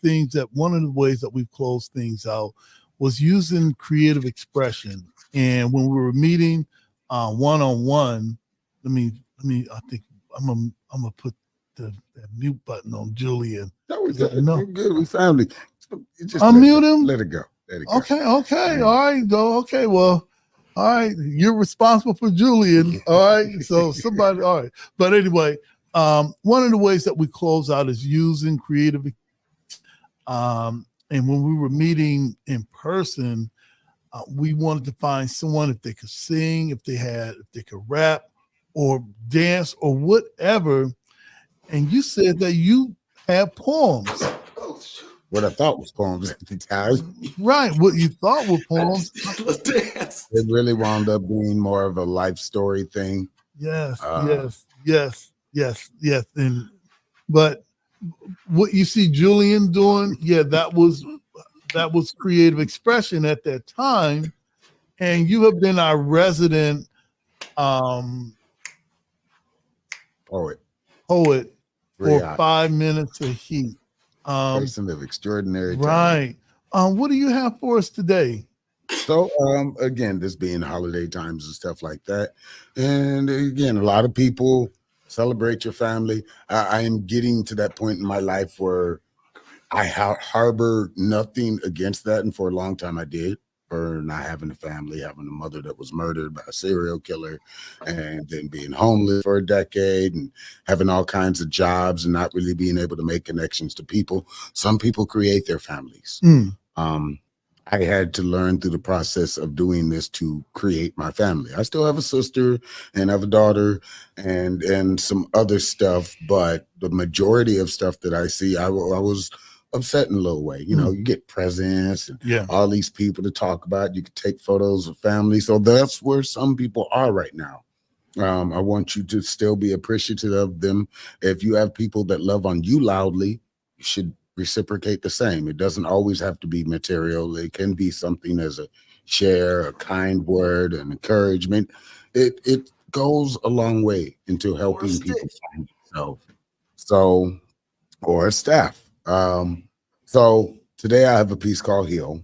ways that we've closed things out was using creative expression. And when we were meeting one-on-one, I think I'm gonna put that mute button on Julian. No, we're good. We found it. Just unmute him. Let it go. Okay. All right. Go. Okay. Well, all right. You're responsible for Julian. All right. So somebody. All right. But anyway, one of the ways that we close out is using creative. And when we were meeting in person, we wanted to find someone, if they could sing, if they could rap or dance or whatever. And you said that you had poems. What I thought was poems at the time. Right. What you thought were poems. It really wound up being more of a life story thing. Yes. But what you see Julian doing, that was creative expression at that time. And you have been our resident poet. poet Very for 5 minutes of heat. Person of extraordinary talent. Right. What do you have for us today? So again, this being holiday times and stuff like that. And again, a lot of people celebrate your family. I am getting to that point in my life where I harbor nothing against that. And for a long time I did, for not having a family, having a mother that was murdered by a serial killer, and then being homeless for a decade and having all kinds of jobs and not really being able to make connections to people. Some people create their families. I had to learn through the process of doing this to create my family. I still have a sister and I have a daughter and some other stuff, but the majority of stuff that I see, I was upset in a little way. You know, you get presents and all these people to talk about. You can take photos of family. So that's where some people are right now. I want you to still be appreciative of them. If you have people that love on you loudly, you should reciprocate the same. It doesn't always have to be material. It can be something as a share, a kind word, an encouragement. It goes a long way into helping people find themselves. So, or staff. So today I have a piece called Heal,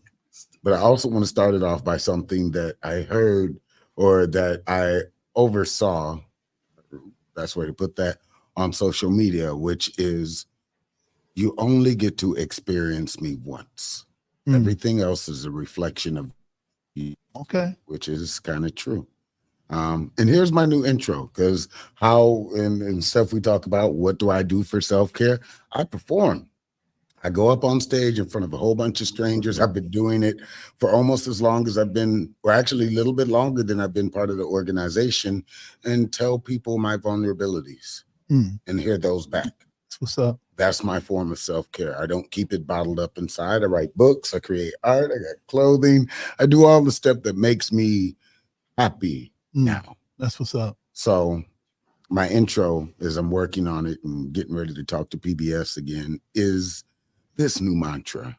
but I also want to start it off by something that I heard or that I oversaw, that's where to put that, on social media, which is, you only get to experience me once. Everything else is a reflection of you. Okay. Which is kind of true. And here's my new intro, because how and stuff we talk about, what do I do for self-care? I perform. I go up on stage in front of a whole bunch of strangers. I've been doing it for almost as long as I've been, or actually a little bit longer than I've been part of the organization, and tell people my vulnerabilities and hear those back. What's up? That's my form of self-care. I don't keep it bottled up inside. I write books, I create art, I got clothing. I do all the stuff that makes me happy now. That's what's up. So my intro, as I'm working on it and getting ready to talk to PBS again, is this new mantra.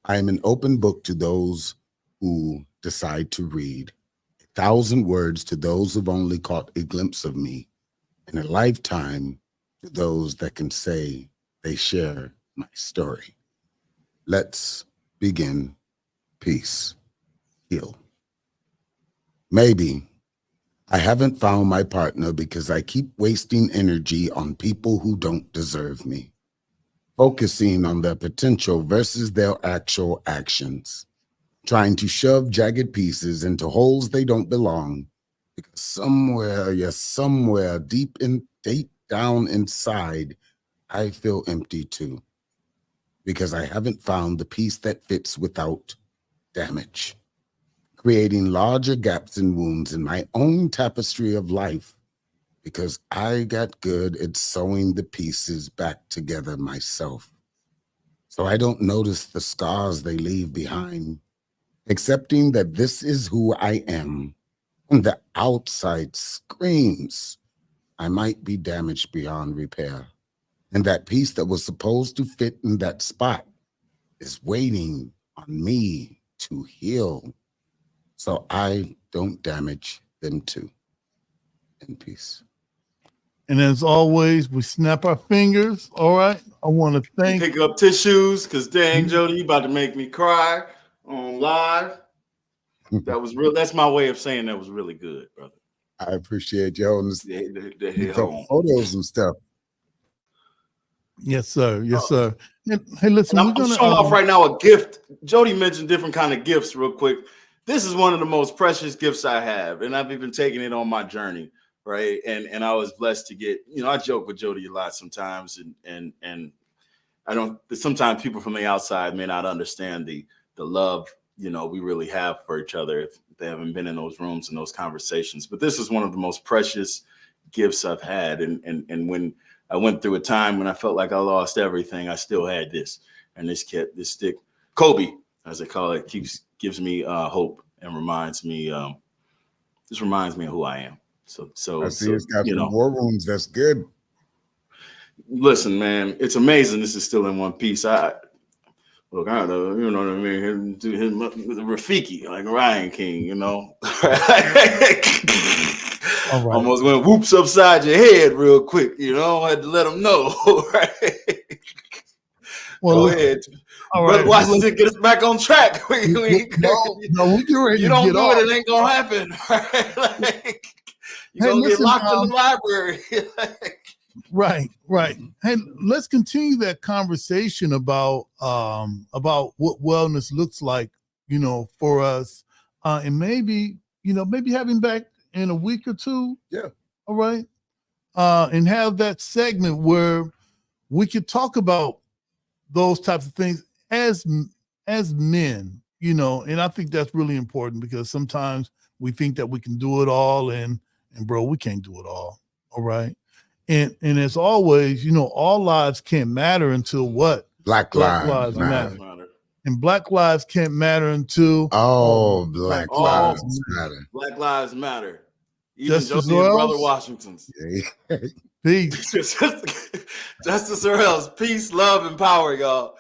I am an open book to those who decide to read, 1,000 words to those who've only caught a glimpse of me, and a lifetime to those that can say they share my story. Let's begin. Peace. Heal. Maybe I haven't found my partner because I keep wasting energy on people who don't deserve me, focusing on their potential versus their actual actions, trying to shove jagged pieces into holes they don't belong, because somewhere deep down inside, I feel empty too, because I haven't found the piece that fits without damage, creating larger gaps and wounds in my own tapestry of life, because I got good at sewing the pieces back together myself. So I don't notice the scars they leave behind, accepting that this is who I am, and the outside screams I might be damaged beyond repair. And that piece that was supposed to fit in that spot is waiting on me to heal, so I don't damage them too. In peace. And as always, we snap our fingers. All right. I want to thank. Pick up tissues, because dang, Jody, you about to make me cry on live. That was real. That's my way of saying that was really good, brother. I appreciate you holding the photos and stuff. Yes, sir. Yes, sir. Hey, listen, I'm showing off right now a gift. Jody mentioned different kind of gifts real quick. This is one of the most precious gifts I have, and I've even taken it on my journey, right? And I was blessed to get, I joke with Jody a lot sometimes, and I don't. Sometimes people from the outside may not understand the love we really have for each other if they haven't been in those rooms and those conversations. But this is one of the most precious gifts I've had, and when I went through a time when I felt like I lost everything, I still had this. And this stick, Kobe, as I call it, gives me hope and reminds me of who I am. So I see it's got some war wounds. That's good. Listen, man, it's amazing. This is still in one piece. Look, I don't know, you know what I mean? Rafiki, like Ryan King, All right. Almost went whoops upside your head real quick. You know, I had to let them know. Right? Well, go ahead. All Brother right. Washington, get us back on track. No, we get ready you to don't get do off. it ain't gonna happen. Right? Like, you're gonna listen, get locked in the library. Right. Hey, let's continue that conversation about what wellness looks like, for us, and maybe having back in a week or two. Yeah. All right. And have that segment where we could talk about those types of things as men, and I think that's really important because sometimes we think that we can do it all, and bro, we can't do it all. All right. And as always, all lives can't matter until what? Black lives matter. And Black lives can't matter until Black lives matter. Black lives matter. Even Justice Josie and Brother Earls? Washington's. Peace. Justice Earls, peace, love, and power, y'all.